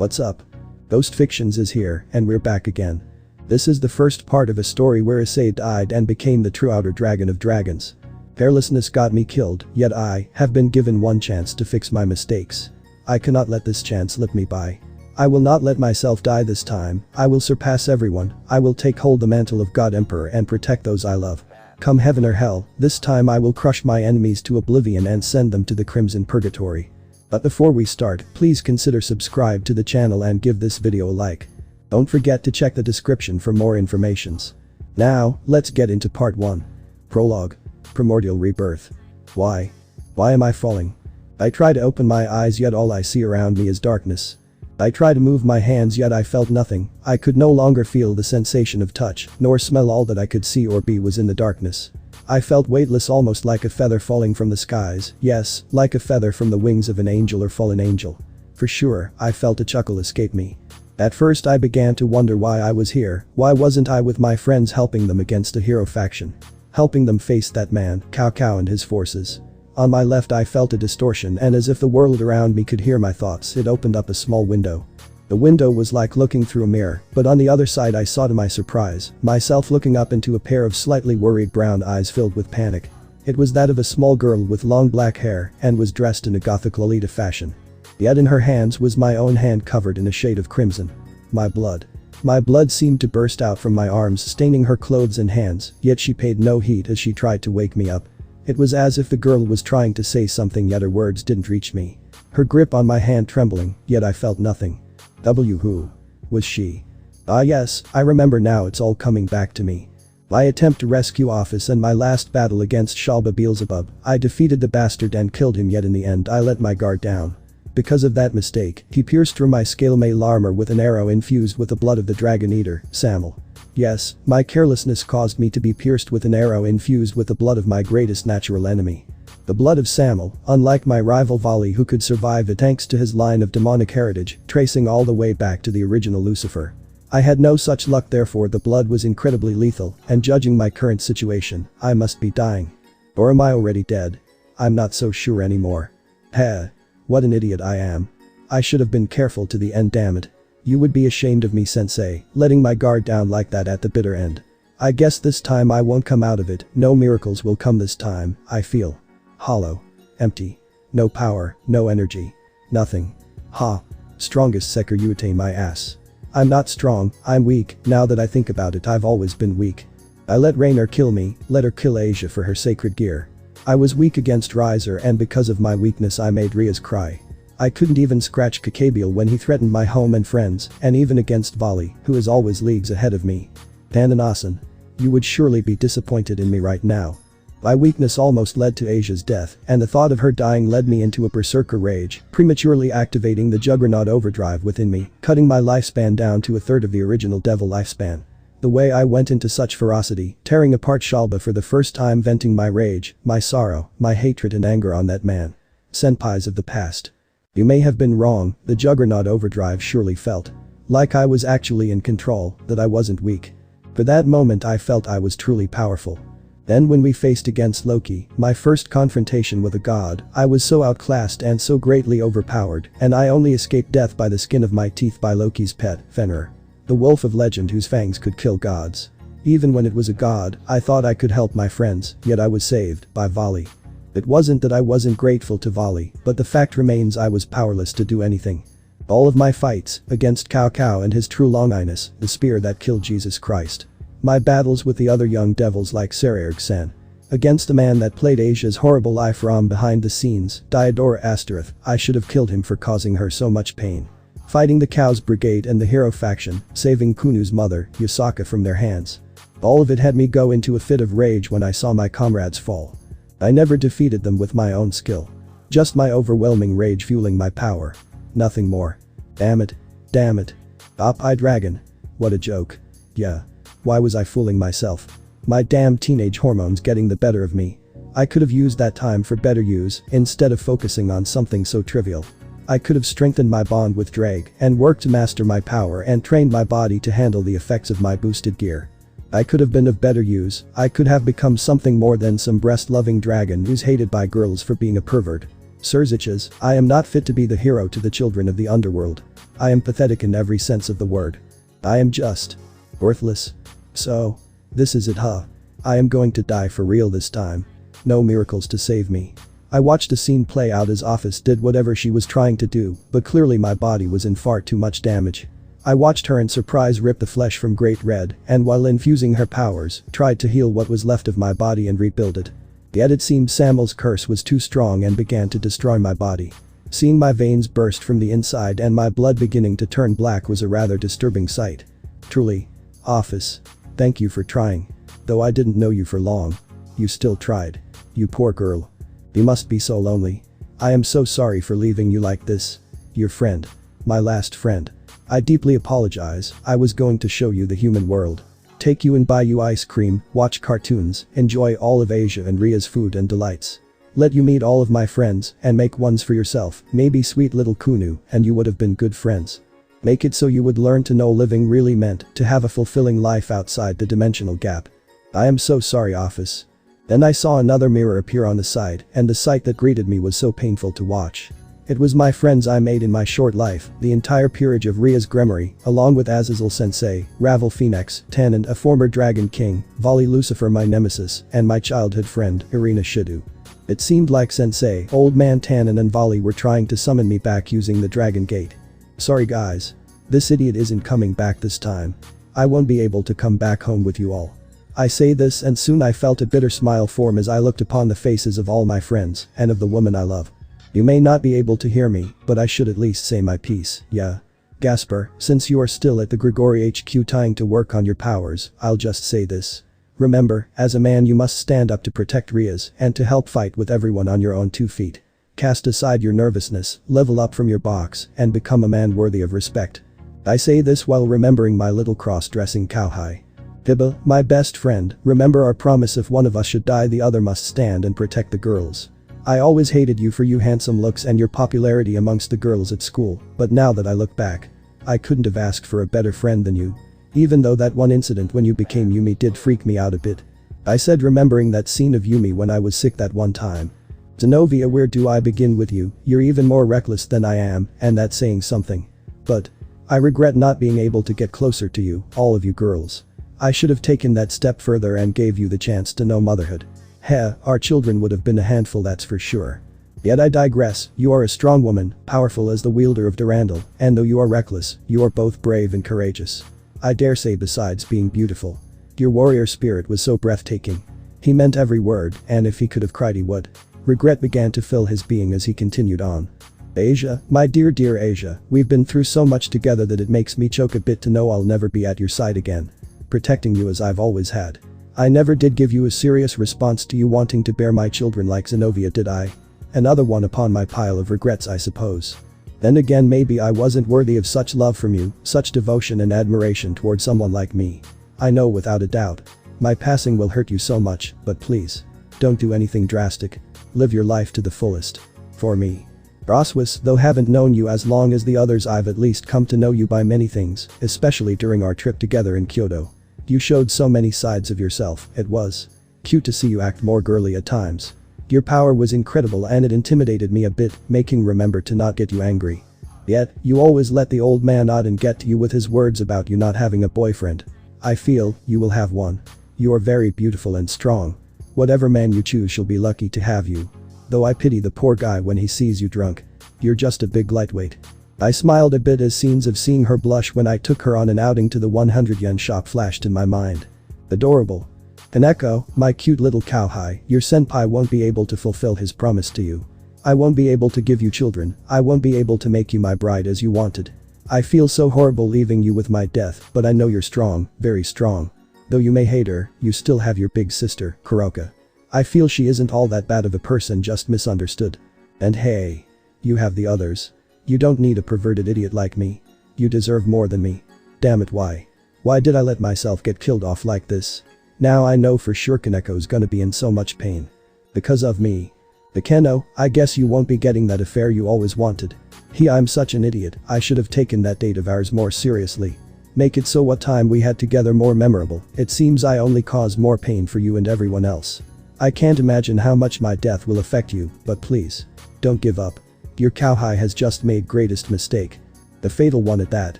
What's up? Ghost Fictions is here, and we're back again. This is the first part of a story where Issei died and became the true outer dragon of dragons. Carelessness got me killed, yet I have been given one chance to fix my mistakes. I cannot let this chance slip me by. I will not let myself die this time. I will surpass everyone. I will take hold the mantle of God Emperor and protect those I love. Come heaven or hell, this time I will crush my enemies to oblivion and send them to the Crimson Purgatory. But before we start, please consider subscribe to the channel and give this video a like. Don't forget to check the description for more informations. Now, let's get into part 1. Prologue. Primordial Rebirth. Why? Why am I falling? I try to open my eyes yet all I see around me is darkness. I try to move my hands yet I felt nothing. I could no longer feel the sensation of touch, nor smell. All that I could see or be was in the darkness. I felt weightless, almost like a feather falling from the skies. Yes, like a feather from the wings of an angel or fallen angel. For sure, I felt a chuckle escape me. At first I began to wonder why I was here. Why wasn't I with my friends helping them against a hero faction? Helping them face that man, Cao Cao and his forces. On my left I felt a distortion, and as if the world around me could hear my thoughts, it opened up a small window. The window was like looking through a mirror, but on the other side I saw to my surprise, myself looking up into a pair of slightly worried brown eyes filled with panic. It was that of a small girl with long black hair and was dressed in a gothic Lolita fashion. Yet in her hands was my own hand covered in a shade of crimson. My blood. My blood seemed to burst out from my arms, staining her clothes and hands, yet she paid no heed as she tried to wake me up. It was as if the girl was trying to say something yet her words didn't reach me. Her grip on my hand trembling, yet I felt nothing. Who was she? Ah yes, I remember now, it's all coming back to me. My attempt to rescue Office and my last battle against Shalba Beelzebub. I defeated the bastard and killed him, yet in the end I let my guard down. Because of that mistake, he pierced through my scale mail armor with an arrow infused with the blood of the Dragon Eater, Samuel. Yes, my carelessness caused me to be pierced with an arrow infused with the blood of my greatest natural enemy. The blood of Samuel, unlike my rival Vali, who could survive it thanks to his line of demonic heritage, tracing all the way back to the original Lucifer. I had no such luck, therefore the blood was incredibly lethal, and judging my current situation, I must be dying. Or am I already dead? I'm not so sure anymore. Heh. What an idiot I am. I should have been careful to the end, damn it. You would be ashamed of me, sensei, letting my guard down like that at the bitter end. I guess this time I won't come out of it. No miracles will come this time. I feel hollow. Empty. No power, no energy. Nothing. Ha. Strongest Sekirute my ass. I'm not strong, I'm weak. Now that I think about it, I've always been weak. I let Rainer kill me, let her kill Asia for her sacred gear. I was weak against Riser, and because of my weakness I made Riaz cry. I couldn't even scratch Kakabiel when he threatened my home and friends, and even against Vali, who is always leagues ahead of me. Dananasan. You would surely be disappointed in me right now. My weakness almost led to Asia's death, and the thought of her dying led me into a berserker rage, prematurely activating the Juggernaut overdrive within me, cutting my lifespan down to a third of the original Devil lifespan. The way I went into such ferocity, tearing apart Shalba for the first time, venting my rage, my sorrow, my hatred and anger on that man. Senpais of the past. You may have been wrong, the Juggernaut overdrive surely felt like I was actually in control, that I wasn't weak. For that moment I felt I was truly powerful. Then when we faced against Loki, my first confrontation with a god, I was so outclassed and so greatly overpowered, and I only escaped death by the skin of my teeth by Loki's pet, Fenrir. The wolf of legend whose fangs could kill gods. Even when it was a god, I thought I could help my friends, yet I was saved by Vali. It wasn't that I wasn't grateful to Vali, but the fact remains I was powerless to do anything. All of my fights, against Cao Cao and his true Longinus, the spear that killed Jesus Christ. My battles with the other young devils like Sarerg-san. Against the man that played Asia's horrible eye from behind the scenes, Diodora Astaroth, I should have killed him for causing her so much pain. Fighting the Cows Brigade and the hero faction, saving Kunu's mother, Yusaka, from their hands. All of it had me go into a fit of rage when I saw my comrades fall. I never defeated them with my own skill. Just my overwhelming rage fueling my power. Nothing more. Damn it. Damn it. Op-eye dragon. What a joke. Yeah. Why was I fooling myself? My damn teenage hormones getting the better of me. I could have used that time for better use, instead of focusing on something so trivial. I could have strengthened my bond with Drake and worked to master my power and trained my body to handle the effects of my boosted gear. I could have been of better use. I could have become something more than some breast-loving dragon who's hated by girls for being a pervert. Surziches, I am not fit to be the hero to the children of the underworld. I am pathetic in every sense of the word. I am just worthless. So, this is it, huh? I am going to die for real this time. No miracles to save me. I watched a scene play out as Office did whatever she was trying to do, but clearly my body was in far too much damage. I watched her in surprise rip the flesh from Great Red, and while infusing her powers, tried to heal what was left of my body and rebuild it. Yet it seemed Samuel's curse was too strong and began to destroy my body. Seeing my veins burst from the inside and my blood beginning to turn black was a rather disturbing sight. Truly. Office. Thank you for trying. Though I didn't know you for long. You still tried. You poor girl. You must be so lonely. I am so sorry for leaving you like this. Your friend. My last friend. I deeply apologize. I was going to show you the human world. Take you and buy you ice cream, watch cartoons, enjoy all of Asia and Ria's food and delights. Let you meet all of my friends and make ones for yourself, maybe sweet little Kunu, and you would have been good friends. Make it so you would learn to know living really meant to have a fulfilling life outside the dimensional gap. I am so sorry, Office. Then I saw another mirror appear on the side, and the sight that greeted me was so painful to watch. It was my friends I made in my short life, the entire peerage of Ria's Gremory, along with Azazel Sensei, Ravel Phoenix, Tannen, a former Dragon King, Vali Lucifer my nemesis, and my childhood friend, Irina Shidu. It seemed like Sensei, Old Man Tannen and Vali were trying to summon me back using the Dragon Gate. Sorry guys. This idiot isn't coming back this time. I won't be able to come back home with you all. I say this and soon I felt a bitter smile form as I looked upon the faces of all my friends and of the woman I love. You may not be able to hear me, but I should at least say my piece, yeah. Gasper, since you are still at the Grigori HQ trying to work on your powers, I'll just say this. Remember, as a man you must stand up to protect Rias and to help fight with everyone on your own 2 feet. Cast aside your nervousness, level up from your box, and become a man worthy of respect. I say this while remembering my little cross-dressing cowhide. Hibba, my best friend, remember our promise if one of us should die the other must stand and protect the girls. I always hated you for your handsome looks and your popularity amongst the girls at school, but now that I look back, I couldn't have asked for a better friend than you. Even though that one incident when you became Yumi did freak me out a bit. I said remembering that scene of Yumi when I was sick that one time. Zenovia, where do I begin with you? You're even more reckless than I am, and that's saying something. But I regret not being able to get closer to you, all of you girls. I should have taken that step further and gave you the chance to know motherhood. Heh, our children would have been a handful, that's for sure. Yet I digress, you are a strong woman, powerful as the wielder of Durandal, and though you are reckless, you are both brave and courageous. I dare say besides being beautiful. Your warrior spirit was so breathtaking. He meant every word, and if he could have cried he would. Regret began to fill his being as he continued on. Asia, my dear Asia, we've been through so much together that it makes me choke a bit to know I'll never be at your side again. Protecting you as I've always had. I never did give you a serious response to you wanting to bear my children like Zenovia, did I? Another one upon my pile of regrets, I suppose. Then again, maybe I wasn't worthy of such love from you, such devotion and admiration toward someone like me. I know without a doubt. My passing will hurt you so much, but please. Don't do anything drastic. Live your life to the fullest. For me. Roswis, though haven't known you as long as the others, I've at least come to know you by many things, especially during our trip together in Kyoto. You showed so many sides of yourself, it was cute to see you act more girly at times. Your power was incredible and it intimidated me a bit, making remember to not get you angry. Yet, you always let the old man out and get to you with his words about you not having a boyfriend. I feel you will have one. You are very beautiful and strong. Whatever man you choose shall be lucky to have you. Though I pity the poor guy when he sees you drunk. You're just a big lightweight. I smiled a bit as scenes of seeing her blush when I took her on an outing to the 100 yen shop flashed in my mind. Adorable. Kaneko, my cute little cowhide, your senpai won't be able to fulfill his promise to you. I won't be able to give you children, I won't be able to make you my bride as you wanted. I feel so horrible leaving you with my death, but I know you're strong, very strong. Though you may hate her, you still have your big sister, Kuroka. I feel she isn't all that bad of a person, just misunderstood. And hey. You have the others. You don't need a perverted idiot like me. You deserve more than me. Damn it, why? Why did I let myself get killed off like this? Now I know for sure Kaneko's gonna be in so much pain. Because of me. Bekeno, I guess you won't be getting that affair you always wanted. I'm such an idiot, I should have taken that date of ours more seriously. Make it so what time we had together more memorable. It seems I only cause more pain for you and everyone else. I can't imagine how much my death will affect you, but please. Don't give up. Your cowhide has just made greatest mistake. The fatal one at that.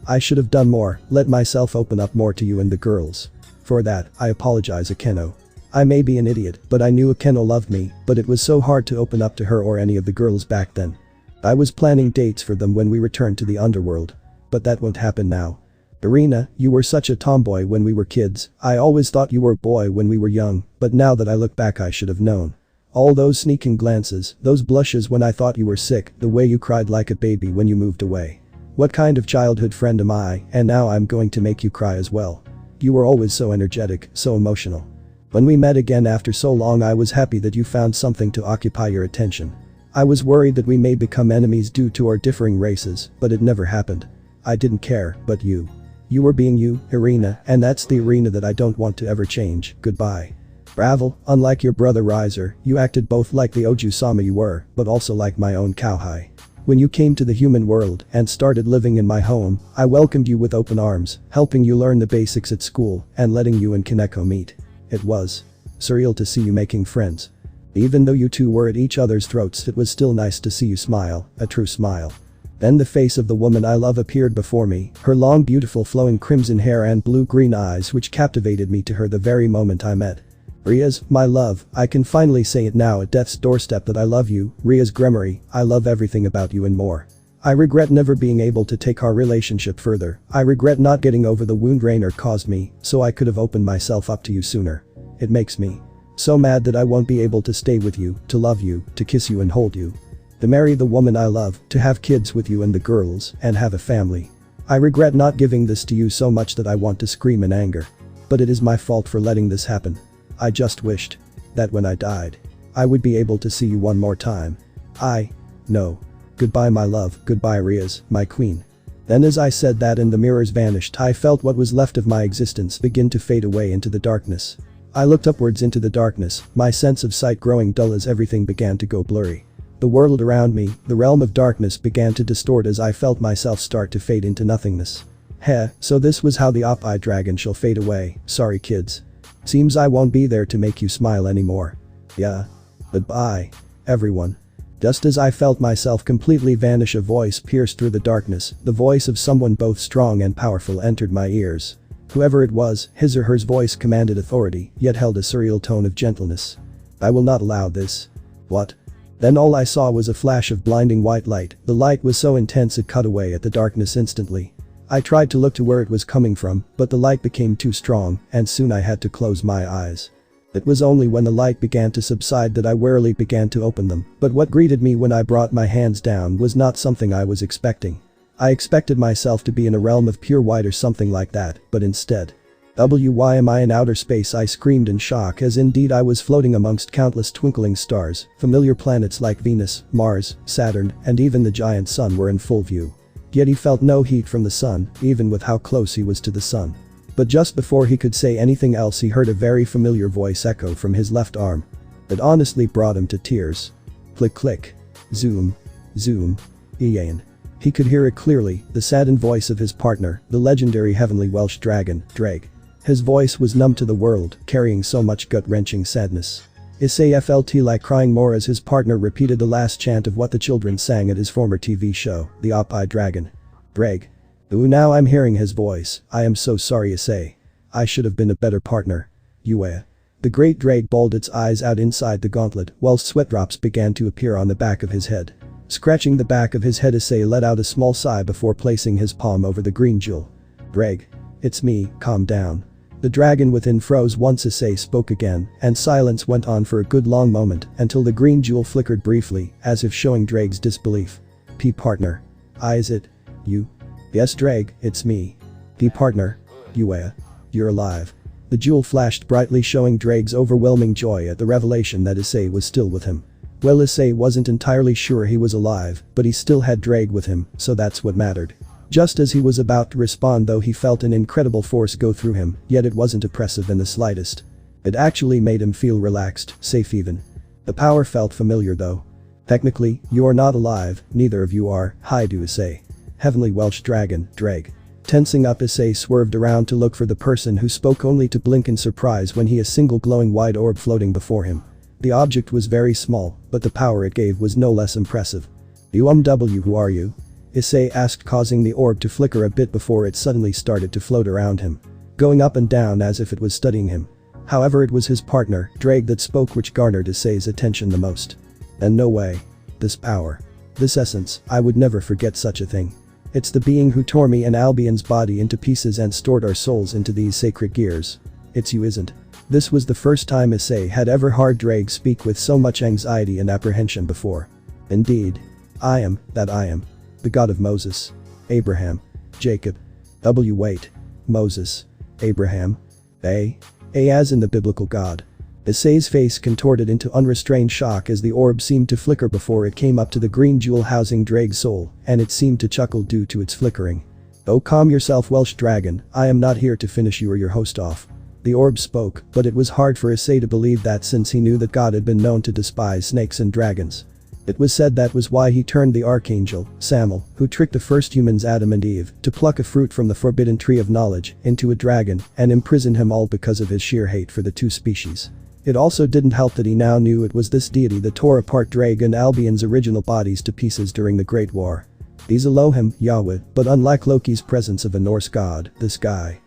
I should have done more, let myself open up more to you and the girls. For that, I apologize Akeno. I may be an idiot, but I knew Akeno loved me, but it was so hard to open up to her or any of the girls back then. I was planning dates for them when we returned to the underworld. But that won't happen now. Irina, you were such a tomboy when we were kids, I always thought you were a boy when we were young, but now that I look back I should have known. All those sneaking glances, those blushes when I thought you were sick, the way you cried like a baby when you moved away. What kind of childhood friend am I, and now I'm going to make you cry as well. You were always so energetic, so emotional. When we met again after so long I was happy that you found something to occupy your attention. I was worried that we may become enemies due to our differing races, but it never happened. I didn't care, but you. You were being you, Irina, and that's the Irina that I don't want to ever change. Goodbye. Bravo, unlike your brother Riser, you acted both like the Oju-sama you were, but also like my own Kauhai. When you came to the human world and started living in my home, I welcomed you with open arms, helping you learn the basics at school and letting you and Kaneko meet. It was surreal to see you making friends. Even though you two were at each other's throats, it was still nice to see you smile, a true smile. Then the face of the woman I love appeared before me, her long beautiful flowing crimson hair and blue-green eyes which captivated me to her the very moment I met. Rias, my love, I can finally say it now at death's doorstep that I love you, Rias Gremory, I love everything about you and more. I regret never being able to take our relationship further, I regret not getting over the wound Rainer caused me, so I could have opened myself up to you sooner. It makes me so mad that I won't be able to stay with you, to love you, to kiss you and hold you. To marry the woman I love, to have kids with you and the girls, and have a family. I regret not giving this to you so much that I want to scream in anger. But it is my fault for letting this happen. I just wished that when I died, I would be able to see you one more time. No. Goodbye my love, goodbye Rias, my queen. Then as I said that and the mirrors vanished, I felt what was left of my existence begin to fade away into the darkness. I looked upwards into the darkness, my sense of sight growing dull as everything began to go blurry. The world around me, the realm of darkness began to distort as I felt myself start to fade into nothingness. So this was how the op-eye dragon shall fade away, sorry kids. Seems I won't be there to make you smile anymore. Yeah. Goodbye. Everyone. Just as I felt myself completely vanish, a voice pierced through the darkness, the voice of someone both strong and powerful entered my ears. Whoever it was, his or her voice commanded authority, yet held a surreal tone of gentleness. I will not allow this. What? Then all I saw was a flash of blinding white light, the light was so intense it cut away at the darkness instantly. I tried to look to where it was coming from, but the light became too strong, and soon I had to close my eyes. It was only when the light began to subside that I warily began to open them, but what greeted me when I brought my hands down was not something I was expecting. I expected myself to be in a realm of pure white or something like that, but instead. Why am I in outer space? I screamed in shock, as indeed I was floating amongst countless twinkling stars, familiar planets like Venus, Mars, Saturn, and even the giant sun were in full view. Yet he felt no heat from the sun, even with how close he was to the sun. But just before he could say anything else, he heard a very familiar voice echo from his left arm. It honestly brought him to tears. Click click. Zoom. Zoom. Ian. He could hear it clearly, the saddened voice of his partner, the legendary heavenly Welsh dragon, Drake. His voice was numb to the world, carrying so much gut-wrenching sadness. Issei felt like crying more as his partner repeated the last chant of what the children sang at his former TV show, The Op-Eye Dragon. Drake. Ooh, now I'm hearing his voice. I am so sorry Issei. I should have been a better partner. Yue. The great Drake bawled its eyes out inside the gauntlet, while sweat drops began to appear on the back of his head. Scratching the back of his head, Issei let out a small sigh before placing his palm over the green jewel. Drake. It's me, calm down. The dragon within froze once Issei spoke again, and silence went on for a good long moment until the green jewel flickered briefly, as if showing Drake's disbelief. Partner. Is it you? Yes Drake, it's me. Partner. Yue. You're alive. The jewel flashed brightly, showing Drake's overwhelming joy at the revelation that Issei was still with him. Well, Issei wasn't entirely sure he was alive, but he still had Drake with him, so that's what mattered. Just as he was about to respond though, he felt an incredible force go through him, yet it wasn't oppressive in the slightest. It actually made him feel relaxed, safe even. The power felt familiar though. Technically, you are not alive, neither of you are, hi do Issei. Heavenly Welsh dragon, Drake. Tensing up, Issei swerved around to look for the person who spoke, only to blink in surprise when he saw a single glowing white orb floating before him. The object was very small, but the power it gave was no less impressive. Who are you? Issei asked, causing the orb to flicker a bit before it suddenly started to float around him, going up and down as if it was studying him. However, it was his partner, Drake, that spoke, which garnered Issei's attention the most. And no way. This power. This essence, I would never forget such a thing. It's the being who tore me and Albion's body into pieces and stored our souls into these sacred gears. It's you, isn't? This was the first time Issei had ever heard Drake speak with so much anxiety and apprehension before. Indeed. I am, that I am. The God of Moses. Abraham. Jacob. Wait. Moses. Abraham. A as in the biblical God. Issei's face contorted into unrestrained shock as the orb seemed to flicker before it came up to the green jewel housing Drake's soul, and it seemed to chuckle due to its flickering. Oh, calm yourself, Welsh dragon, I am not here to finish you or your host off. The orb spoke, but it was hard for Issei to believe that, since he knew that God had been known to despise snakes and dragons. It was said that was why he turned the archangel, Samael, who tricked the first humans Adam and Eve to pluck a fruit from the forbidden tree of knowledge, into a dragon and imprisoned him, all because of his sheer hate for the two species. It also didn't help that he now knew it was this deity that tore apart Drake and Albion's original bodies to pieces during the Great War. He's Elohim, Yahweh, but unlike Loki's presence of a Norse god, this guy,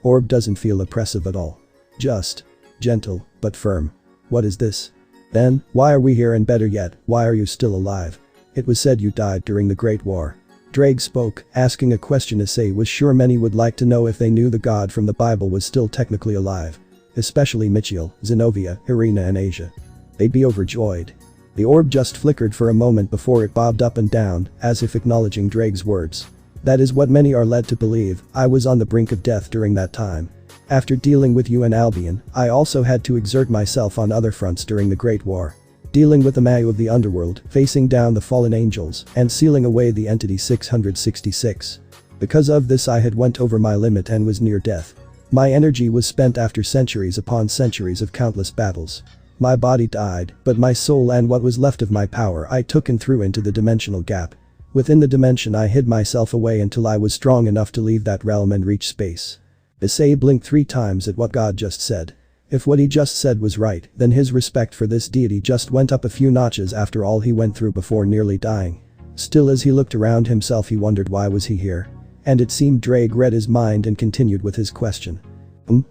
orb doesn't feel oppressive at all. Just gentle, but firm. What is this? Then, why are we here, and better yet, why are you still alive? It was said you died during the Great War. Drake spoke, asking a question Issei was sure many would like to know if they knew the god from the Bible was still technically alive. Especially Michiel, Zenobia, Irina and Asia. They'd be overjoyed. The orb just flickered for a moment before it bobbed up and down, as if acknowledging Drake's words. That is what many are led to believe. I was on the brink of death during that time. After dealing with you and Albion, I also had to exert myself on other fronts during the Great War. Dealing with the Mayu of the underworld, facing down the fallen angels, and sealing away the entity 666. Because of this, I had went over my limit and was near death. My energy was spent after centuries upon centuries of countless battles. My body died, but my soul and what was left of my power I took and threw into the dimensional gap. Within the dimension, I hid myself away until I was strong enough to leave that realm and reach space. Issei blinked 3 times at what God just said. If what he just said was right, then his respect for this deity just went up a few notches after all he went through before nearly dying. Still, as he looked around himself, he wondered why was he here. And it seemed Drake read his mind and continued with his question.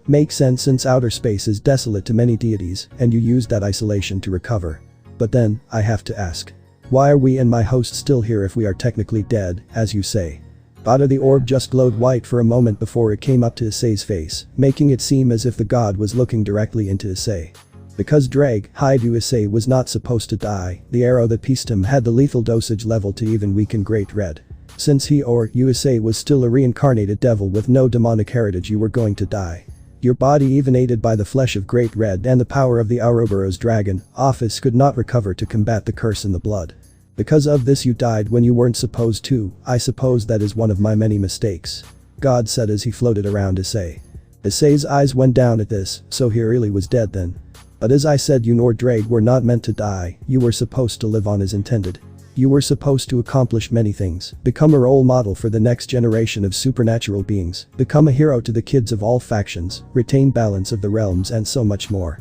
Makes sense, since outer space is desolate to many deities and you used that isolation to recover. But then, I have to ask. Why are we and my host still here if we are technically dead, as you say? The orb just glowed white for a moment before it came up to Issei's face, making it seem as if the god was looking directly into Issei. Because Drake, Issei was not supposed to die, the arrow that pieced him had the lethal dosage level to even weaken Great Red. Since he or you Issei was still a reincarnated devil with no demonic heritage, you were going to die. Your body, even aided by the flesh of Great Red and the power of the Ouroboros dragon, Office could not recover to combat the curse in the blood. Because of this, you died when you weren't supposed to. I suppose that is one of my many mistakes. God said as he floated around Issei. Issei's eyes went down at this, so he really was dead then. But as I said, you nor Drake were not meant to die, you were supposed to live on as intended. You were supposed to accomplish many things, become a role model for the next generation of supernatural beings, become a hero to the kids of all factions, retain balance of the realms and so much more.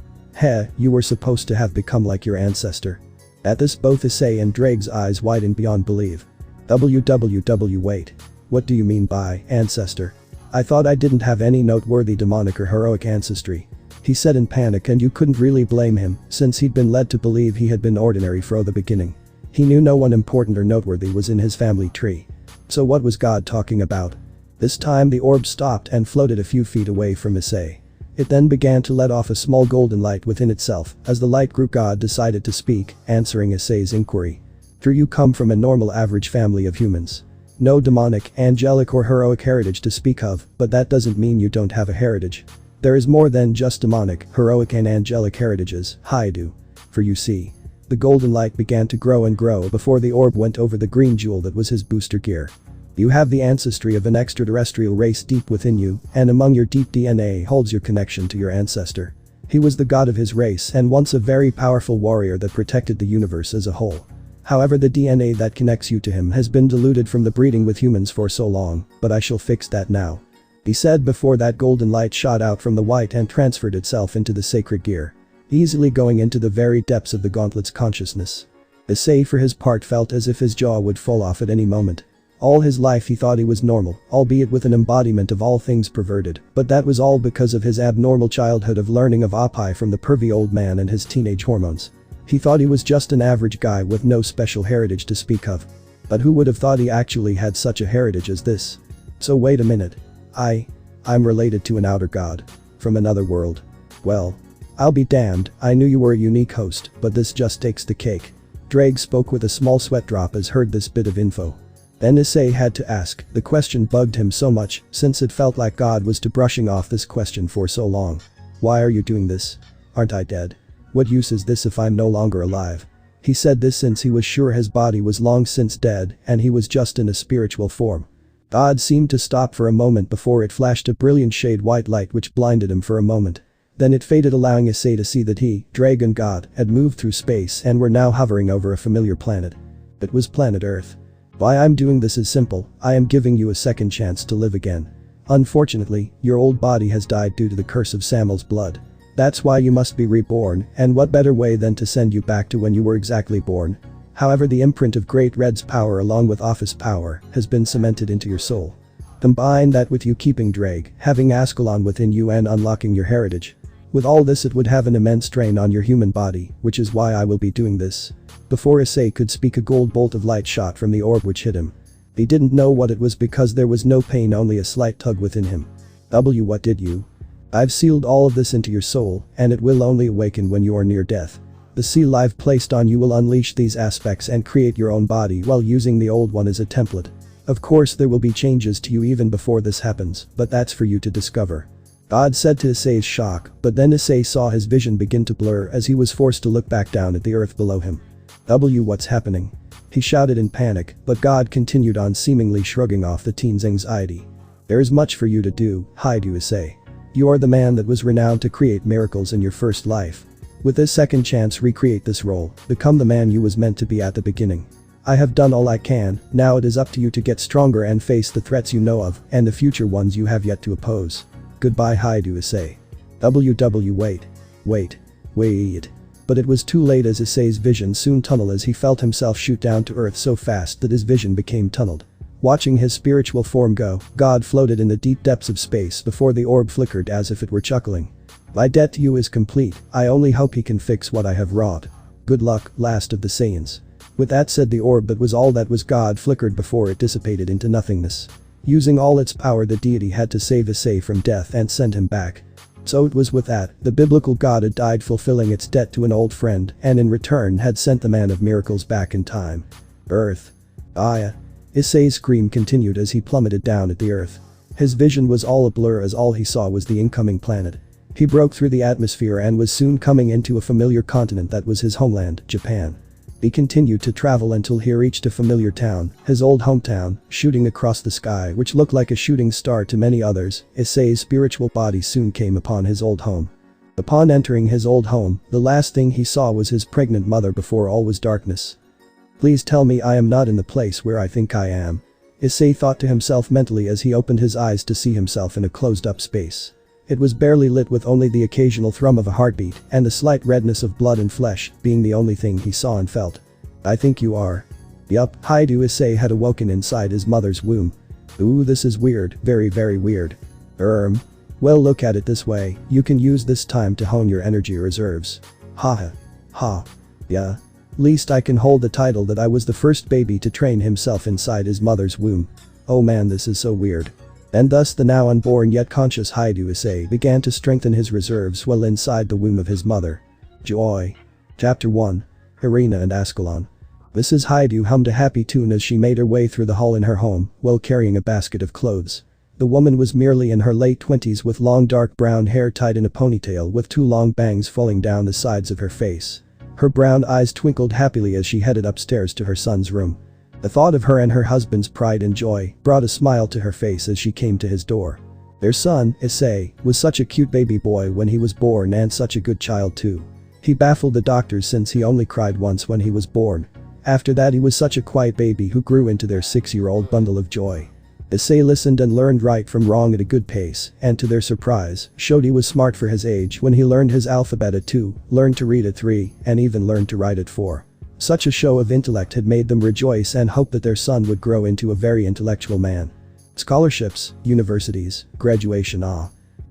You were supposed to have become like your ancestor. At this, both Issei and Drake's eyes widened beyond belief. Wait. What do you mean by ancestor? I thought I didn't have any noteworthy demonic or heroic ancestry. He said in panic, and you couldn't really blame him, since he'd been led to believe he had been ordinary from the beginning. He knew no one important or noteworthy was in his family tree. So what was God talking about? This time the orb stopped and floated a few feet away from Issei. It then began to let off a small golden light within itself. As the light grew, God decided to speak, answering Issei's inquiry. You come from a normal average family of humans. No demonic, angelic or heroic heritage to speak of, but that doesn't mean you don't have a heritage. There is more than just demonic, heroic and angelic heritages, For you see. The golden light began to grow and grow before the orb went over the green jewel that was his booster gear. You have the ancestry of an extraterrestrial race deep within you, and among your deep DNA holds your connection to your ancestor. He was the god of his race and once a very powerful warrior that protected the universe as a whole. However, the DNA that connects you to him has been diluted from the breeding with humans for so long, but I shall fix that now. He said before that golden light shot out from the white and transferred itself into the sacred gear, easily going into the very depths of the gauntlet's consciousness. Issei for his part felt as if his jaw would fall off at any moment. All his life he thought he was normal, albeit with an embodiment of all things perverted, but that was all because of his abnormal childhood of learning of Oppai from the pervy old man and his teenage hormones. He thought he was just an average guy with no special heritage to speak of. But who would have thought he actually had such a heritage as this? So wait a minute. I'm related to an outer god. From another world. Well. I'll be damned, I knew you were a unique host, but this just takes the cake. Drake spoke with a small sweat drop as heard this bit of info. Then Issei had to ask, the question bugged him so much, since it felt like God was to brushing off this question for so long. Why are you doing this? Aren't I dead? What use is this if I'm no longer alive? He said this since he was sure his body was long since dead and he was just in a spiritual form. God seemed to stop for a moment before it flashed a brilliant shade white light which blinded him for a moment. Then it faded, allowing Issei to see that he, Dragon God, had moved through space and were now hovering over a familiar planet. It was planet Earth. Why I'm doing this is simple, I am giving you a second chance to live again. Unfortunately, your old body has died due to the curse of Samuel's blood. That's why you must be reborn, and what better way than to send you back to when you were exactly born. However, the imprint of Great Red's power along with Office power has been cemented into your soul. Combine that with you keeping Drake, having Ascalon within you and unlocking your heritage. With all this it would have an immense strain on your human body, which is why I will be doing this. Before Issei could speak, a gold bolt of light shot from the orb which hit him. He didn't know what it was because there was no pain, only a slight tug within him. What did you? I've sealed all of this into your soul, and it will only awaken when you are near death. The seal I've placed on you will unleash these aspects and create your own body while using the old one as a template. Of course there will be changes to you even before this happens, but that's for you to discover. God said to Issei's shock, but then Issei saw his vision begin to blur as he was forced to look back down at the earth below him. What's happening? He shouted in panic, but God continued on, seemingly shrugging off the teen's anxiety. There is much for you to do, Issei. You are the man that was renowned to create miracles in your first life. With this second chance, recreate this role, become the man you was meant to be at the beginning. I have done all I can, now it is up to you to get stronger and face the threats you know of and the future ones you have yet to oppose. Goodbye Issei. Wait. But it was too late as Issei's vision soon tunneled as he felt himself shoot down to earth so fast that his vision became tunneled. Watching his spiritual form go, God floated in the deep depths of space before the orb flickered as if it were chuckling. My debt to you is complete, I only hope he can fix what I have wrought. Good luck, last of the Saiyans. With that said, the orb that was all that was God flickered before it dissipated into nothingness. Using all its power, the deity had to save Issei from death and send him back. So it was with that, the biblical god had died fulfilling its debt to an old friend and in return had sent the man of miracles back in time. Earth. Issei's scream continued as he plummeted down at the earth. His vision was all a blur as all he saw was the incoming planet. He broke through the atmosphere and was soon coming into a familiar continent that was his homeland, Japan. He continued to travel until he reached a familiar town, his old hometown, shooting across the sky which looked like a shooting star to many others. Issei's spiritual body soon came upon his old home. Upon entering his old home, the last thing he saw was his pregnant mother before all was darkness. Please tell me I am not in the place where I think I am. Issei thought to himself mentally as he opened his eyes to see himself in a closed-up space. It was barely lit with only the occasional thrum of a heartbeat and the slight redness of blood and flesh being the only thing he saw and felt. I think you are. Yup, Issei had awoken inside his mother's womb. Ooh, this is weird, very weird. Well, look at it this way, you can use this time to hone your energy reserves. Yeah. Least I can hold the title that I was the first baby to train himself inside his mother's womb. Oh man, this is so weird. And thus the now unborn yet conscious Issei began to strengthen his reserves while inside the womb of his mother. Joy. Chapter 1. Irina and Ascalon. Mrs. Haidu hummed a happy tune as she made her way through the hall in her home while carrying a basket of clothes. The woman was merely in her late 20s with long dark brown hair tied in a ponytail with two long bangs falling down the sides of her face. Her brown eyes twinkled happily as she headed upstairs to her son's room. The thought of her and her husband's pride and joy brought a smile to her face as she came to his door. Their son, Issei, was such a cute baby boy when he was born and such a good child too. He baffled the doctors since he only cried once when he was born. After that he was such a quiet baby who grew into their 6-year-old bundle of joy. Issei listened and learned right from wrong at a good pace and to their surprise, showed he was smart for his age when he learned his alphabet at 2, learned to read at 3, and even learned to write at 4. Such a show of intellect had made them rejoice and hope that their son would grow into a very intellectual man. Scholarships, universities, graduation.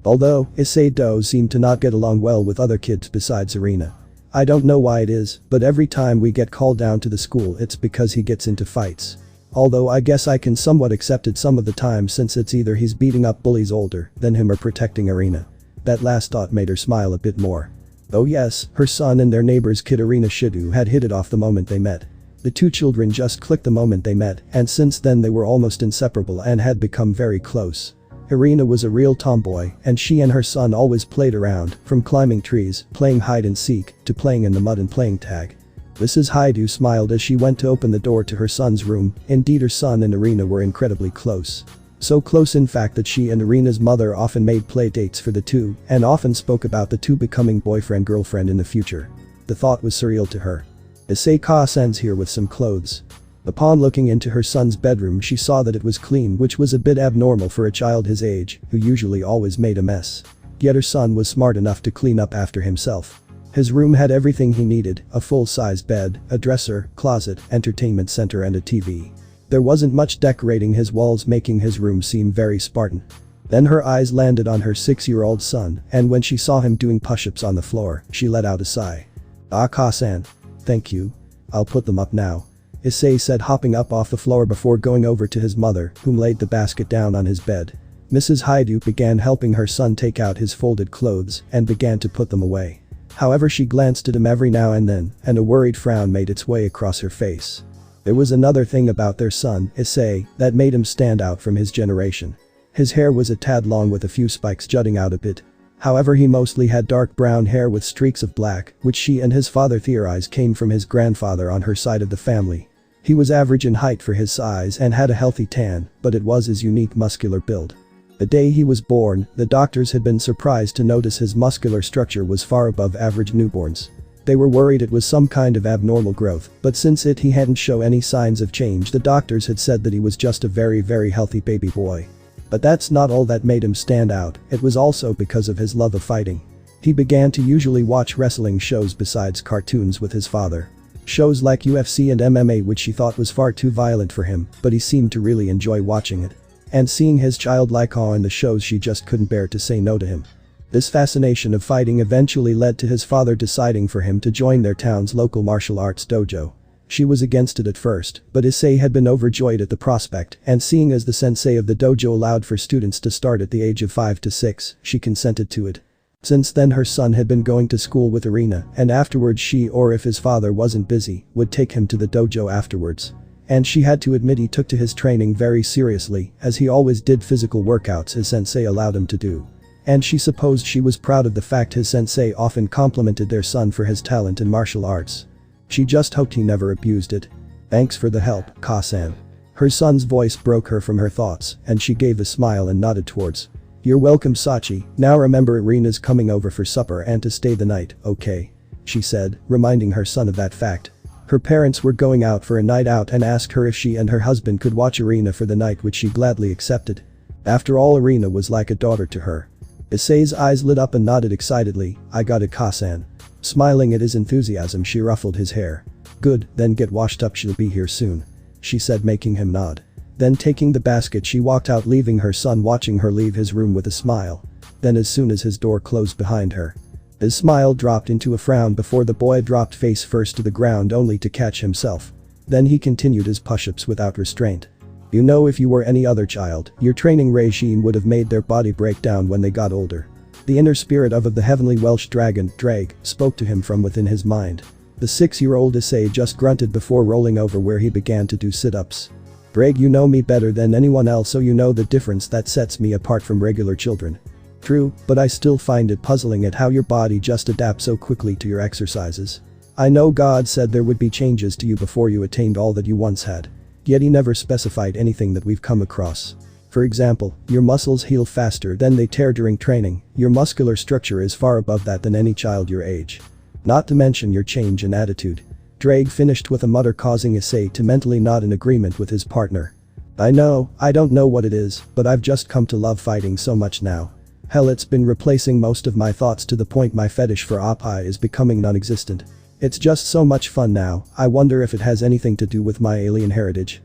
Although, Issei seemed to not get along well with other kids besides Irina. I don't know why it is, but every time we get called down to the school it's because he gets into fights. Although I guess I can somewhat accept it some of the time since it's either he's beating up bullies older than him or protecting Irina. That last thought made her smile a bit more. Oh yes, her son and their neighbor's kid Irina Shidu had hit it off the moment they met. The two children just clicked the moment they met, and since then they were almost inseparable and had become very close. Irina was a real tomboy, and she and her son always played around, from climbing trees, playing hide and seek, to playing in the mud and playing tag. Mrs. Haidu smiled as she went to open the door to her son's room. Indeed, her son and Irina were incredibly close. So close in fact that she and Irina's mother often made play dates for the two, and often spoke about the two becoming boyfriend-girlfriend in the future. The thought was surreal to her. Issei sends here with some clothes. Upon looking into her son's bedroom she saw that it was clean, which was a bit abnormal for a child his age, who usually always made a mess. Yet her son was smart enough to clean up after himself. His room had everything he needed, a full-sized bed, a dresser, closet, entertainment center and a TV. There wasn't much decorating his walls, making his room seem very Spartan. Then her eyes landed on her 6-year-old son, and when she saw him doing push-ups on the floor, she let out a sigh. Ka-san. Thank you. I'll put them up now. Issei said, hopping up off the floor before going over to his mother, whom laid the basket down on his bed. Mrs. Haidu began helping her son take out his folded clothes and began to put them away. However, she glanced at him every now and then, and a worried frown made its way across her face. There was another thing about their son, Issei, that made him stand out from his generation. His hair was a tad long with a few spikes jutting out a bit. However, he mostly had dark brown hair with streaks of black, which she and his father theorized came from his grandfather on her side of the family. He was average in height for his size and had a healthy tan, but it was his unique muscular build. The day he was born, the doctors had been surprised to notice his muscular structure was far above average newborns. They were worried it was some kind of abnormal growth, but since he hadn't shown any signs of change, the doctors had said that he was just a very healthy baby boy. But that's not all that made him stand out, it was also because of his love of fighting. He began to usually watch wrestling shows besides cartoons with his father. Shows like UFC and MMA, which he thought was far too violent for him, but he seemed to really enjoy watching it. And seeing his childlike awe in the shows, she just couldn't bear to say no to him. This fascination of fighting eventually led to his father deciding for him to join their town's local martial arts dojo. She was against it at first, but Issei had been overjoyed at the prospect, and seeing as the sensei of the dojo allowed for students to start at the age of 5 to 6, she consented to it. Since then her son had been going to school with Irina, and afterwards she, or if his father wasn't busy, would take him to the dojo afterwards. And she had to admit he took to his training very seriously, as he always did physical workouts his sensei allowed him to do. And she supposed she was proud of the fact his sensei often complimented their son for his talent in martial arts. She just hoped he never abused it. Thanks for the help, Ka-san. Her son's voice broke her from her thoughts, and she gave a smile and nodded towards. You're welcome, Sachi. Now remember, Irina's coming over for supper and to stay the night, okay? She said, reminding her son of that fact. Her parents were going out for a night out and asked her if she and her husband could watch Irina for the night, which she gladly accepted. After all, Irina was like a daughter to her. Issei's eyes lit up and nodded excitedly. I got it, Ka-san. Smiling at his enthusiasm, she ruffled his hair. Good, then get washed up, she'll be here soon. She said, making him nod. Then taking the basket she walked out, leaving her son watching her leave his room with a smile. Then as soon as his door closed behind her, his smile dropped into a frown before the boy dropped face first to the ground only to catch himself. Then he continued his push-ups without restraint. You know, if you were any other child, your training regime would have made their body break down when they got older. The inner spirit of the heavenly Welsh dragon, Drag, spoke to him from within his mind. The 6-year-old Issei just grunted before rolling over where he began to do sit-ups. Drag, you know me better than anyone else, so you know the difference that sets me apart from regular children. True, but I still find it puzzling at how your body just adapts so quickly to your exercises. I know God said there would be changes to you before you attained all that you once had. Yet he never specified anything that we've come across. For example, your muscles heal faster than they tear during training, your muscular structure is far above that than any child your age. Not to mention your change in attitude. Drag finished with a mutter, causing Issei to mentally nod in agreement with his partner. I don't know what it is, but I've just come to love fighting so much now. Hell, it's been replacing most of my thoughts to the point my fetish for Oppai is becoming non-existent. It's just so much fun now, I wonder if it has anything to do with my alien heritage.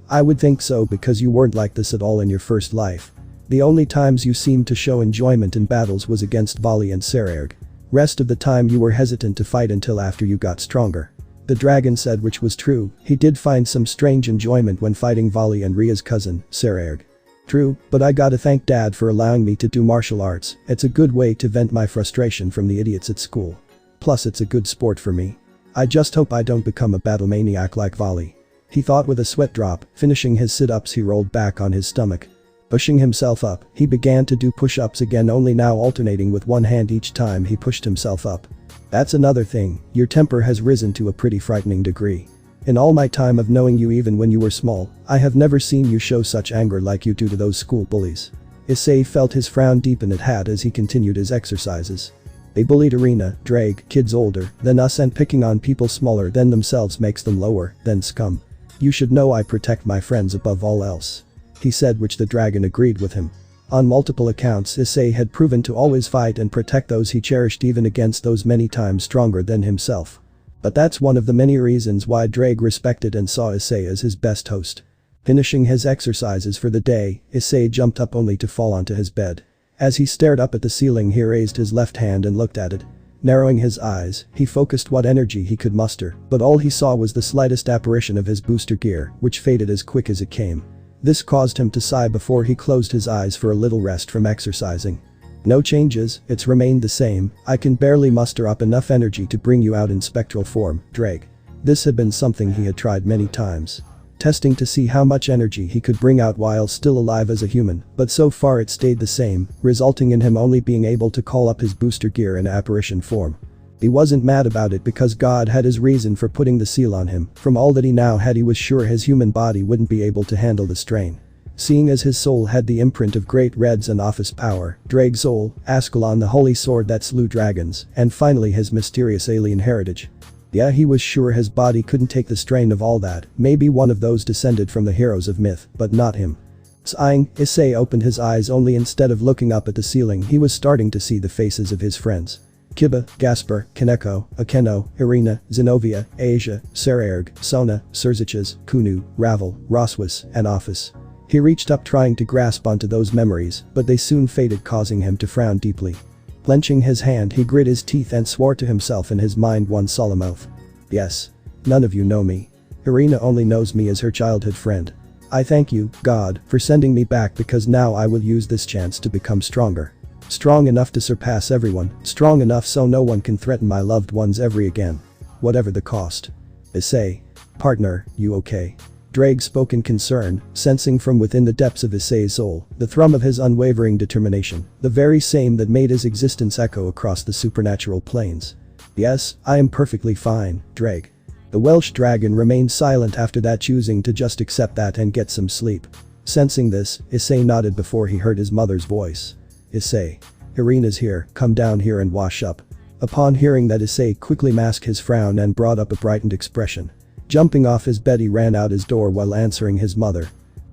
I would think so because you weren't like this at all in your first life. The only times you seemed to show enjoyment in battles was against Vali and Sererg. Rest of the time you were hesitant to fight until after you got stronger. The dragon said, which was true, he did find some strange enjoyment when fighting Vali and Ria's cousin, Sererg. True, but I gotta thank Dad for allowing me to do martial arts, it's a good way to vent my frustration from the idiots at school. Plus it's a good sport for me. I just hope I don't become a battle maniac like Vali. He thought with a sweat drop, finishing his sit-ups he rolled back on his stomach. Pushing himself up, he began to do push-ups again, only now alternating with one hand each time he pushed himself up. That's another thing, your temper has risen to a pretty frightening degree. In all my time of knowing you, even when you were small, I have never seen you show such anger like you do to those school bullies. Issei felt his frown deepen at Hat as he continued his exercises. They bullied Irina, Drake, kids older than us, and picking on people smaller than themselves makes them lower than scum. You should know I protect my friends above all else. He said, which the dragon agreed with him. On multiple accounts, Issei had proven to always fight and protect those he cherished, even against those many times stronger than himself. But that's one of the many reasons why Drake respected and saw Issei as his best host. Finishing his exercises for the day, Issei jumped up only to fall onto his bed. As he stared up at the ceiling, he raised his left hand and looked at it. Narrowing his eyes, he focused what energy he could muster, but all he saw was the slightest apparition of his booster gear, which faded as quick as it came. This caused him to sigh before he closed his eyes for a little rest from exercising. No changes, it's remained the same, I can barely muster up enough energy to bring you out in spectral form, Drake. This had been something he had tried many times. Testing to see how much energy he could bring out while still alive as a human, but so far it stayed the same, resulting in him only being able to call up his booster gear in apparition form. He wasn't mad about it because God had his reason for putting the seal on him. From all that he now had, he was sure his human body wouldn't be able to handle the strain. Seeing as his soul had the imprint of Great Red's and office power, Drake's soul, Ascalon, the holy sword that slew dragons, and finally his mysterious alien heritage. Yeah, he was sure his body couldn't take the strain of all that, maybe one of those descended from the heroes of myth, but not him. Sighing, Issei opened his eyes, only instead of looking up at the ceiling he was starting to see the faces of his friends. Kiba, Gaspar, Kaneko, Akeno, Irina, Zenobia, Asia, Sererg, Sona, Surziches, Kunu, Ravel, Roswis, and Office. He reached up trying to grasp onto those memories, but they soon faded, causing him to frown deeply. Clenching his hand, he grit his teeth and swore to himself in his mind one solemn oath. Yes. None of you know me. Irina only knows me as her childhood friend. I thank you, God, for sending me back, because now I will use this chance to become stronger. Strong enough to surpass everyone, strong enough so no one can threaten my loved ones ever again. Whatever the cost. Issei. Partner, you okay? Drake spoke in concern, sensing from within the depths of Issei's soul the thrum of his unwavering determination, the very same that made his existence echo across the supernatural planes. Yes, I am perfectly fine, Drake. The Welsh dragon remained silent after that, choosing to just accept that and get some sleep. Sensing this, Issei nodded before he heard his mother's voice. Issei. Irina's here, come down here and wash up. Upon hearing that, Issei quickly masked his frown and brought up a brightened expression. Jumping off his bed, he ran out his door while answering his mother.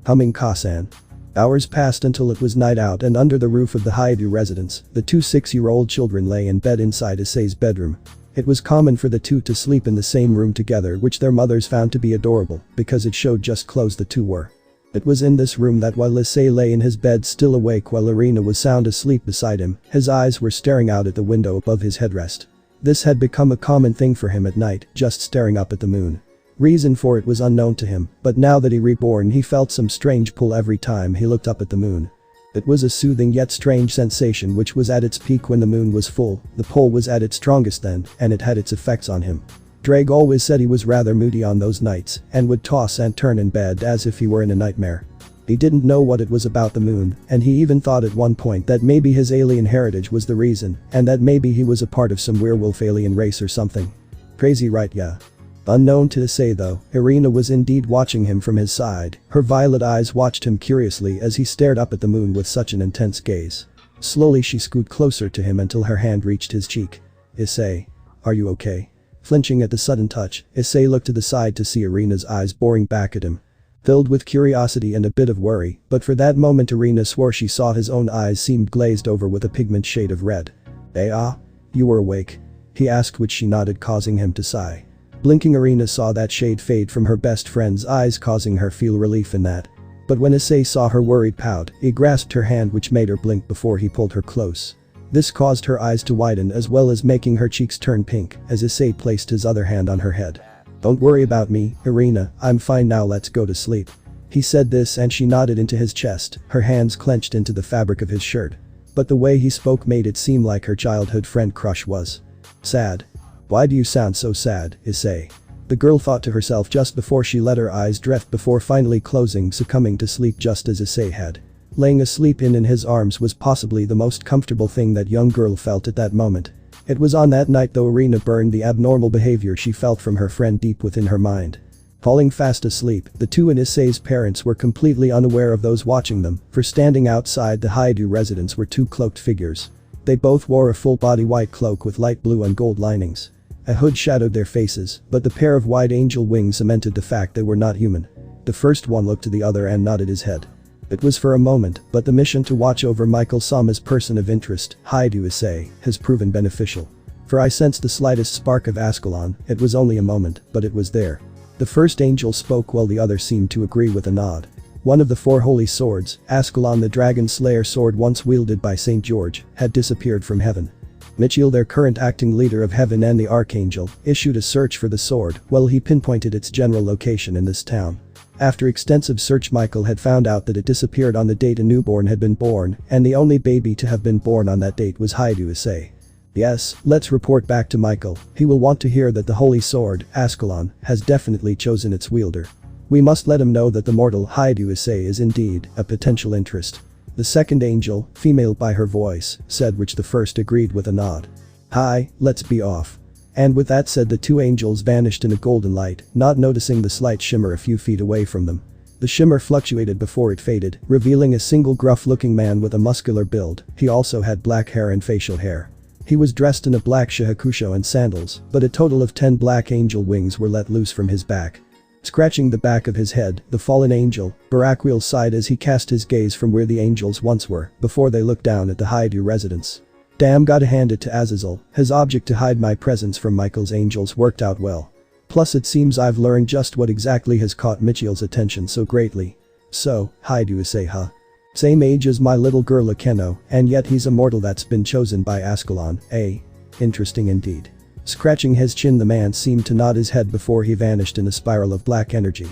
Humming Kasan. Hours passed until it was night out, and under the roof of the Haidu residence, the two 6-year-old children lay in bed inside Issei's bedroom. It was common for the two to sleep in the same room together, which their mothers found to be adorable because it showed just close the two were. It was in this room that while Issei lay in his bed still awake while Irina was sound asleep beside him, his eyes were staring out at the window above his headrest. This had become a common thing for him at night, just staring up at the moon. Reason for it was unknown to him, but now that he reborn, he felt some strange pull every time he looked up at the moon. It was a soothing yet strange sensation which was at its peak when the moon was full, the pull was at its strongest then, and it had its effects on him. Drake always said he was rather moody on those nights and would toss and turn in bed as if he were in a nightmare. He didn't know what it was about the moon, and he even thought at one point that maybe his alien heritage was the reason, and that maybe he was a part of some werewolf alien race or something. Crazy, right? Yeah. Unknown to Issei though, Irina was indeed watching him from his side. Her violet eyes watched him curiously as he stared up at the moon with such an intense gaze. Slowly she scooted closer to him until her hand reached his cheek. Issei. Are you okay? Flinching at the sudden touch, Issei looked to the side to see Irina's eyes boring back at him. Filled with curiosity and a bit of worry, but for that moment Irina swore she saw his own eyes seemed glazed over with a pigment shade of red. You were awake. he asked, which she nodded, causing him to sigh. Blinking, Irina saw that shade fade from her best friend's eyes, causing her feel relief in that. But when Issei saw her worried pout, he grasped her hand, which made her blink before he pulled her close. This caused her eyes to widen as well as making her cheeks turn pink as Issei placed his other hand on her head. "Don't worry about me, Irina, I'm fine now, let's go to sleep." He said this and she nodded into his chest, her hands clenched into the fabric of his shirt. But the way he spoke made it seem like her childhood friend crush was sad. "Why do you sound so sad, Issei?" The girl thought to herself just before she let her eyes drift before finally closing, succumbing to sleep just as Issei had. Laying asleep in his arms was possibly the most comfortable thing that young girl felt at that moment. It was on that night though Irina burned the abnormal behavior she felt from her friend deep within her mind. Falling fast asleep, the two and Issei's parents were completely unaware of those watching them, for standing outside the Haidu residence were two cloaked figures. They both wore a full-body white cloak with light blue and gold linings. A hood shadowed their faces, but the pair of white angel wings cemented the fact they were not human. The first one looked to the other and nodded his head. It was for a moment, but the mission to watch over Michael Sama's person of interest, Haidu Issei, has proven beneficial. For I sensed the slightest spark of Ascalon, it was only a moment, but it was there. The first angel spoke while the other seemed to agree with a nod. One of the four holy swords, Ascalon the Dragon Slayer sword once wielded by St. George, had disappeared from heaven. Michiel, their current acting leader of heaven and the archangel, issued a search for the sword while he pinpointed its general location in this town. After extensive search, Michael had found out that it disappeared on the date a newborn had been born, and the only baby to have been born on that date was Haidu Issei. Yes, let's report back to Michael, he will want to hear that the holy sword, Ascalon, has definitely chosen its wielder. We must let him know that the mortal Haidu Issei is indeed a potential interest. The second angel, female by her voice, said, which the first agreed with a nod. "Hi, let's be off." And with that said, the two angels vanished in a golden light, not noticing the slight shimmer a few feet away from them. The shimmer fluctuated before it faded, revealing a single gruff-looking man with a muscular build. He also had black hair and facial hair. He was dressed in a black shahakusho and sandals, but a total of 10 black angel wings were let loose from his back. Scratching the back of his head, the fallen angel, Baraquiel, sighed as he cast his gaze from where the angels once were, before they looked down at the Haidu residence. "Damn, gotta hand it to Azazel, his object to hide my presence from Michael's angels worked out well. Plus it seems I've learned just what exactly has caught Michiel's attention so greatly. So, Haidu Issei, huh? Same age as my little girl Akeno, and yet he's a mortal that's been chosen by Ascalon, eh? Interesting indeed." Scratching his chin, the man seemed to nod his head before he vanished in a spiral of black energy,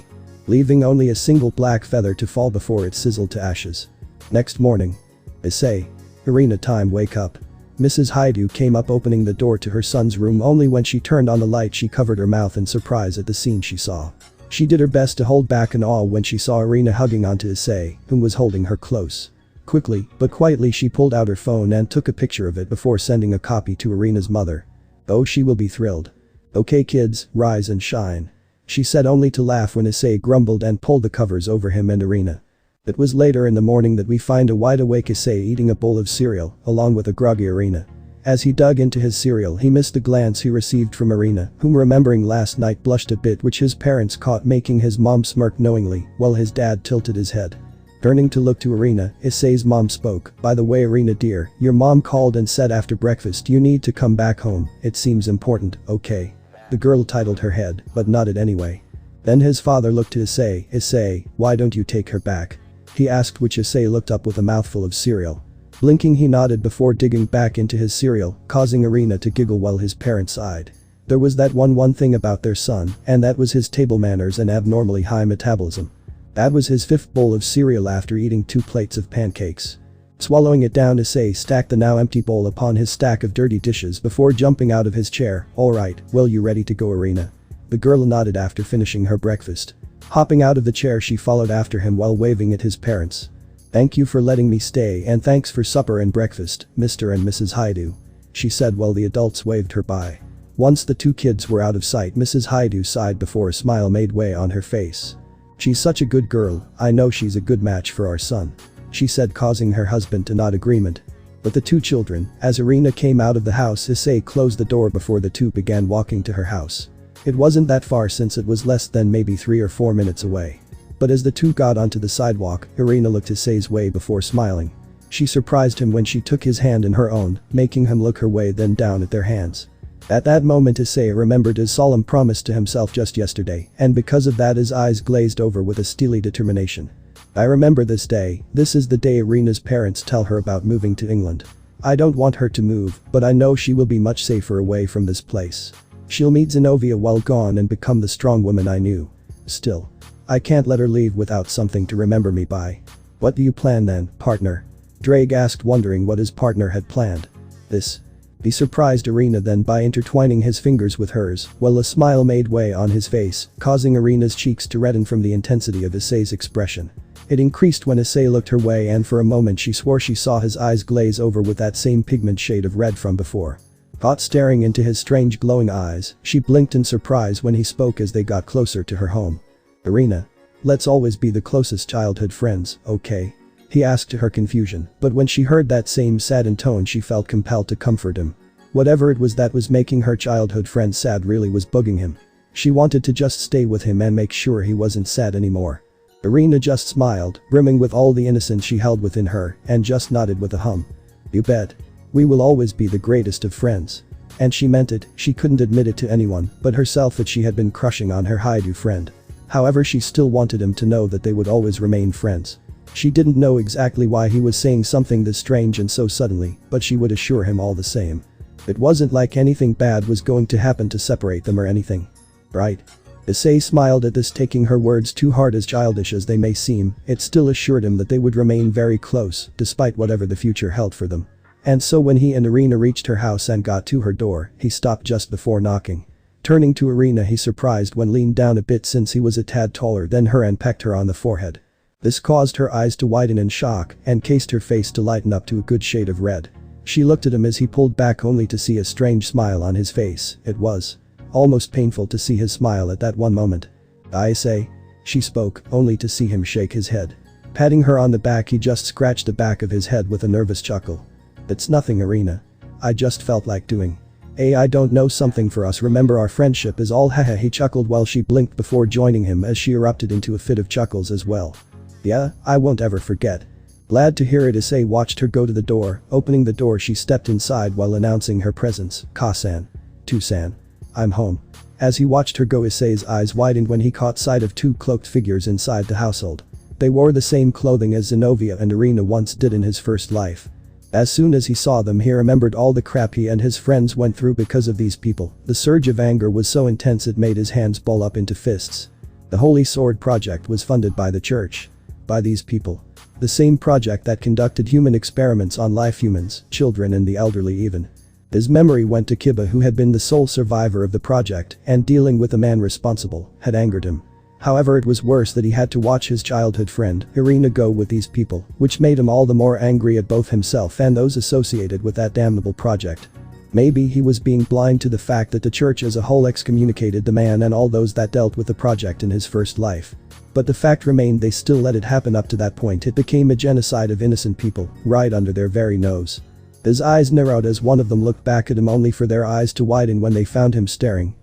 leaving only a single black feather to fall before it sizzled to ashes. Next morning. "Issei. Irina, time, wake up." Mrs. Haidu came up, opening the door to her son's room. Only when she turned on the light she covered her mouth in surprise at the scene she saw. She did her best to hold back an awe when she saw Irina hugging onto Issei, whom was holding her close. Quickly, but quietly, she pulled out her phone and took a picture of it before sending a copy to Irina's mother. "Oh, she will be thrilled. Okay kids, rise and shine," she said, only to laugh when Issei grumbled and pulled the covers over him and Irina. It was later in the morning that we find a wide-awake Issei eating a bowl of cereal, along with a groggy Irina. As he dug into his cereal, he missed the glance he received from Irina, whom, remembering last night, blushed a bit, which his parents caught, making his mom smirk knowingly, while his dad tilted his head. Turning to look to Irina, Issei's mom spoke. "By the way, Irina dear, your mom called and said after breakfast you need to come back home, it seems important, okay?" The girl titled her head, but nodded anyway. Then his father looked to Issei. "Issei, why don't you take her back?" he asked, which Issei looked up with a mouthful of cereal. Blinking, he nodded before digging back into his cereal, causing Irina to giggle while his parents sighed. There was that one thing about their son, and that was his table manners and abnormally high metabolism. That was his 5th bowl of cereal after eating 2 plates of pancakes. Swallowing it down, Issei stacked the now empty bowl upon his stack of dirty dishes before jumping out of his chair. "Alright, well, you ready to go, Irina?" The girl nodded after finishing her breakfast. Hopping out of the chair, she followed after him while waving at his parents. "Thank you for letting me stay, and thanks for supper and breakfast, Mr. and Mrs. Haidu," she said while the adults waved her by. Once the 2 kids were out of sight, Mrs. Haidu sighed before a smile made way on her face. "She's such a good girl, I know she's a good match for our son," she said, causing her husband to nod agreement. But the 2 children, as Irina came out of the house, Issei closed the door before the 2 began walking to her house. It wasn't that far since it was less than maybe 3 or 4 minutes away. But as the 2 got onto the sidewalk, Irina looked Issei's way before smiling. She surprised him when she took his hand in her own, making him look her way, then down at their hands. At that moment Issei remembered his solemn promise to himself just yesterday, and because of that his eyes glazed over with a steely determination. I remember this day, this is the day Irina's parents tell her about moving to England. I don't want her to move, but I know she will be much safer away from this place. She'll meet Zenobia while gone and become the strong woman I knew. Still. I can't let her leave without something to remember me by. What do you plan then, partner? Drake asked, wondering what his partner had planned. This. He surprised Irina then by intertwining his fingers with hers, while a smile made way on his face, causing Irina's cheeks to redden from the intensity of Issei's expression. It increased when Issei looked her way, and for a moment she swore she saw his eyes glaze over with that same pigment shade of red from before. Caught staring into his strange glowing eyes, she blinked in surprise when he spoke as they got closer to her home. Irina. Let's always be the closest childhood friends, okay? He asked to her confusion, but when she heard that same saddened tone she felt compelled to comfort him. Whatever it was that was making her childhood friend sad really was bugging him. She wanted to just stay with him and make sure he wasn't sad anymore. Irina just smiled, brimming with all the innocence she held within her, and just nodded with a hum. You bet. We will always be the greatest of friends. And she meant it. She couldn't admit it to anyone but herself that she had been crushing on her Haidu friend. However, she still wanted him to know that they would always remain friends. She didn't know exactly why he was saying something this strange and so suddenly, but she would assure him all the same. It wasn't like anything bad was going to happen to separate them or anything. Right? Issei smiled at this, taking her words too hard. As childish as they may seem, it still assured him that they would remain very close, despite whatever the future held for them. And so when he and Irina reached her house and got to her door, he stopped just before knocking. Turning to Irina, he surprised when leaned down a bit since he was a tad taller than her and pecked her on the forehead. This caused her eyes to widen in shock and caused her face to lighten up to a good shade of red. She looked at him as he pulled back, only to see a strange smile on his face. It was almost painful to see his smile at that one moment. I say. She spoke, only to see him shake his head. Patting her on the back, he just scratched the back of his head with a nervous chuckle. It's nothing, Irina. I just felt like doing. I don't know, something for us. Remember, our friendship is all haha. He chuckled while she blinked before joining him as she erupted into a fit of chuckles as well. Yeah, I won't ever forget. Glad to hear it. Issei watched her go to the door. Opening the door, she stepped inside while announcing her presence. Ka-san. Tu-san. I'm home. As he watched her go, Issei's eyes widened when he caught sight of two cloaked figures inside the household. They wore the same clothing as Zenobia and Irina once did in his first life. As soon as he saw them, he remembered all the crap he and his friends went through because of these people. The surge of anger was so intense it made his hands ball up into fists. The Holy Sword Project was funded by the church. By these people. The same project that conducted human experiments on live humans, children and the elderly even. His memory went to Kiba, who had been the sole survivor of the project, and dealing with the man responsible had angered him. However, it was worse that he had to watch his childhood friend, Irina, go with these people, which made him all the more angry at both himself and those associated with that damnable project. Maybe he was being blind to the fact that the church as a whole excommunicated the man and all those that dealt with the project in his first life. But the fact remained, they still let it happen. Up to that point it became a genocide of innocent people, right under their very nose. His eyes narrowed as one of them looked back at him, only for their eyes to widen when they found him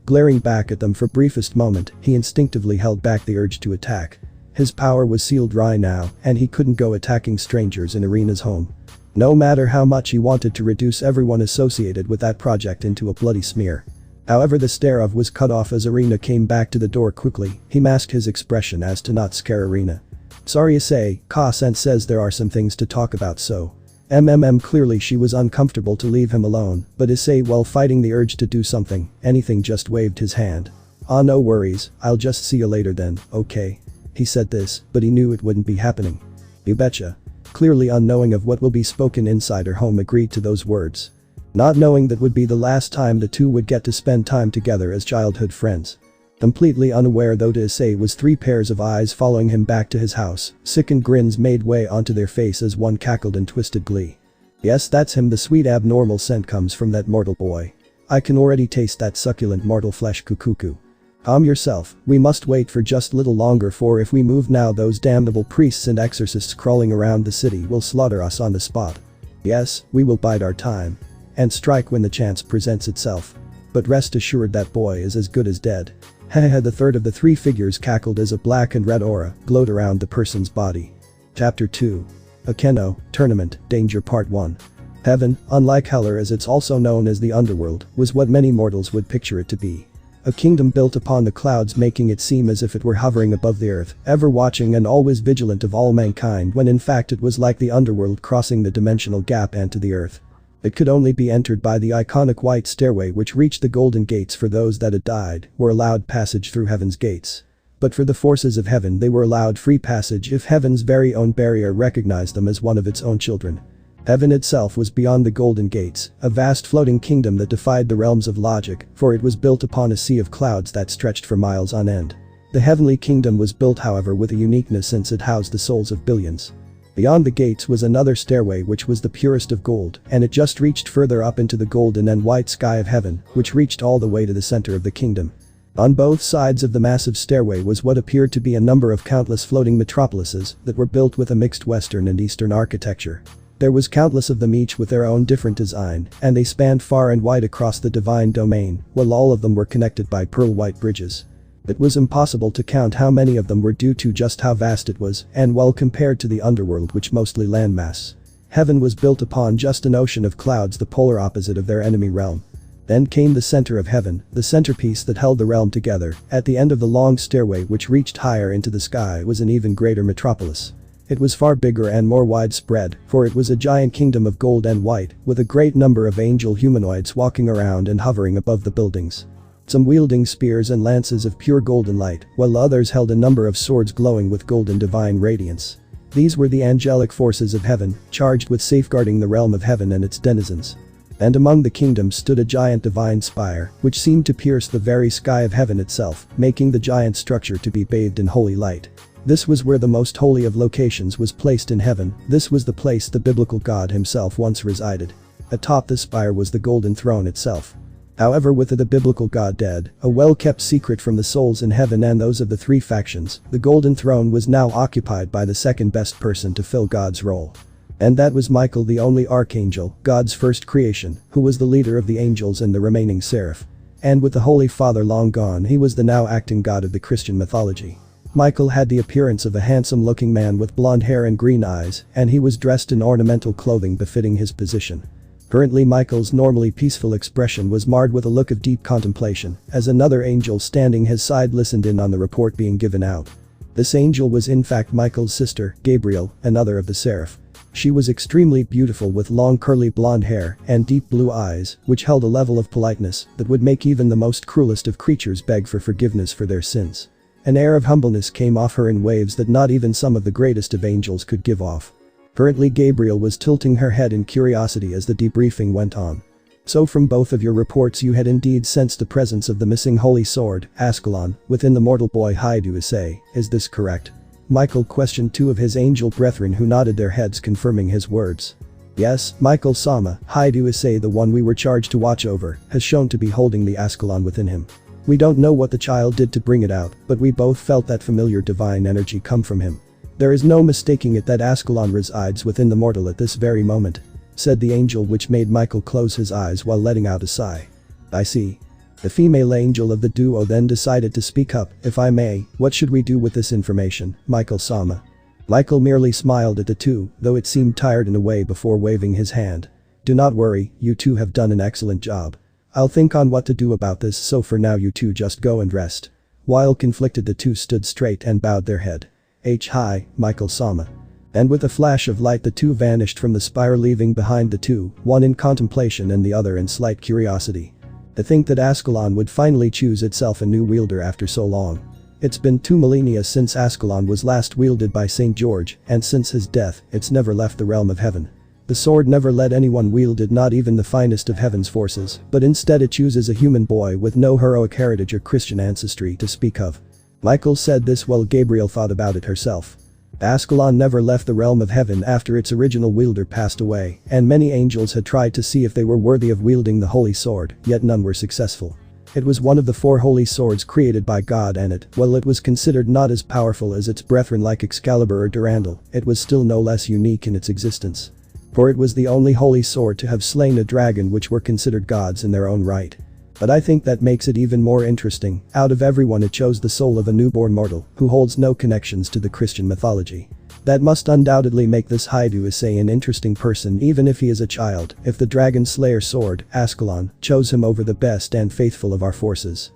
glaring back at them. For briefest moment, he instinctively held back the urge to attack. His power was sealed dry now, and he couldn't go attacking strangers in Irina's home. No matter how much he wanted to reduce everyone associated with that project into a bloody smear. However, the stare-off was cut off as Irina came back to the door quickly. He masked his expression as to not scare Irina. Sorry, Issei, Ka-san says there are some things to talk about, so. Clearly she was uncomfortable to leave him alone, but Issei, while fighting the urge to do something, anything, just waved his hand. Ah, no worries, I'll just see you later then, okay? He said this, but he knew it wouldn't be happening. You betcha. Clearly unknowing of what will be spoken inside her home, agreed to those words. Not knowing that would be the last time the two would get to spend time together as childhood friends. Completely unaware though to Issei was three pairs of eyes following him back to his house. Sickened grins made way onto their face as one cackled in twisted glee. Yes, that's him. The sweet abnormal scent comes from that mortal boy. I can already taste that succulent mortal flesh. Cuckoo. Calm yourself, we must wait for just a little longer, for if we move now those damnable priests and exorcists crawling around the city will slaughter us on the spot. Yes, we will bide our time. And strike when the chance presents itself. But rest assured that boy is as good as dead. Haha. The third of the three figures cackled as a black and red aura glowed around the person's body. Chapter 2. Akeno, Tournament, Danger Part 1. Heaven, unlike hell or as it's also known as the underworld, was what many mortals would picture it to be. A kingdom built upon the clouds, making it seem as if it were hovering above the earth, ever watching and always vigilant of all mankind, when in fact it was like the underworld crossing the dimensional gap and to the earth. It could only be entered by the iconic white stairway which reached the golden gates. For those that had died, were allowed passage through heaven's gates. But for the forces of heaven, they were allowed free passage if heaven's very own barrier recognized them as one of its own children. Heaven itself was beyond the golden gates, a vast floating kingdom that defied the realms of logic, for it was built upon a sea of clouds that stretched for miles on end. The heavenly kingdom was built, however, with a uniqueness, since it housed the souls of billions. Beyond the gates was another stairway which was the purest of gold, and it just reached further up into the golden and white sky of heaven, which reached all the way to the center of the kingdom. On both sides of the massive stairway was what appeared to be a number of countless floating metropolises that were built with a mixed Western and Eastern architecture. There was countless of them, each with their own different design, and they spanned far and wide across the divine domain, while all of them were connected by pearl-white bridges. It was impossible to count how many of them were due to just how vast it was, and well compared to the underworld, which mostly landmass. Heaven was built upon just an ocean of clouds, the polar opposite of their enemy realm. Then came the center of heaven, the centerpiece that held the realm together. At the end of the long stairway which reached higher into the sky was an even greater metropolis. It was far bigger and more widespread, for it was a giant kingdom of gold and white, with a great number of angel humanoids walking around and hovering above the buildings. Some wielding spears and lances of pure golden light, while others held a number of swords glowing with golden divine radiance. These were the angelic forces of heaven, charged with safeguarding the realm of heaven and its denizens. And among the kingdoms stood a giant divine spire, which seemed to pierce the very sky of heaven itself, making the giant structure to be bathed in holy light. This was where the most holy of locations was placed in heaven. This was the place the biblical God himself once resided. Atop the spire was the golden throne itself. However, with the biblical God dead, a well-kept secret from the souls in heaven and those of the three factions, the golden throne was now occupied by the second best person to fill God's role. And that was Michael, the only archangel, God's first creation, who was the leader of the angels and the remaining seraph. And with the Holy Father long gone, he was the now acting God of the Christian mythology. Michael had the appearance of a handsome-looking man with blonde hair and green eyes, and he was dressed in ornamental clothing befitting his position. Currently, Michael's normally peaceful expression was marred with a look of deep contemplation, as another angel standing his side listened in on the report being given out. This angel was in fact Michael's sister, Gabriel, another of the seraph. She was extremely beautiful with long curly blonde hair and deep blue eyes, which held a level of politeness that would make even the most cruelest of creatures beg for forgiveness for their sins. An air of humbleness came off her in waves that not even some of the greatest of angels could give off. Currently, Gabriel was tilting her head in curiosity as the debriefing went on. So from both of your reports, you had indeed sensed the presence of the missing holy sword, Ascalon, within the mortal boy Issei. Is this correct? Michael questioned two of his angel brethren, who nodded their heads, confirming his words. Yes, Michael-sama, Issei, the one we were charged to watch over, has shown to be holding the Ascalon within him. We don't know what the child did to bring it out, but we both felt that familiar divine energy come from him. There is no mistaking it that Ascalon resides within the mortal at this very moment, said the angel, which made Michael close his eyes while letting out a sigh. I see. The female angel of the duo then decided to speak up. If I may, what should we do with this information, Michael-sama? Michael merely smiled at the two, though it seemed tired in a way, before waving his hand. Do not worry, you two have done an excellent job. I'll think on what to do about this, so for now you two just go and rest. While conflicted, the two stood straight and bowed their head. Hi, Michael-sama. And with a flash of light, the two vanished from the spire, leaving behind the two, one in contemplation and the other in slight curiosity. To think that Ascalon would finally choose itself a new wielder after so long. It's been 2 millennia since Ascalon was last wielded by St. George, and since his death, it's never left the realm of heaven. The sword never let anyone wield it, not even the finest of heaven's forces, but instead it chooses a human boy with no heroic heritage or Christian ancestry to speak of. Michael said this while Gabriel thought about it herself. Ascalon never left the realm of heaven after its original wielder passed away, and many angels had tried to see if they were worthy of wielding the holy sword, yet none were successful. It was one of the 4 holy swords created by God, and while it was considered not as powerful as its brethren like Excalibur or Durandal, it was still no less unique in its existence. For it was the only holy sword to have slain a dragon, which were considered gods in their own right. But I think that makes it even more interesting. Out of everyone, it chose the soul of a newborn mortal who holds no connections to the Christian mythology. That must undoubtedly make this Issei an interesting person even if he is a child. If the Dragon Slayer sword, Ascalon, chose him over the best and faithful of our forces.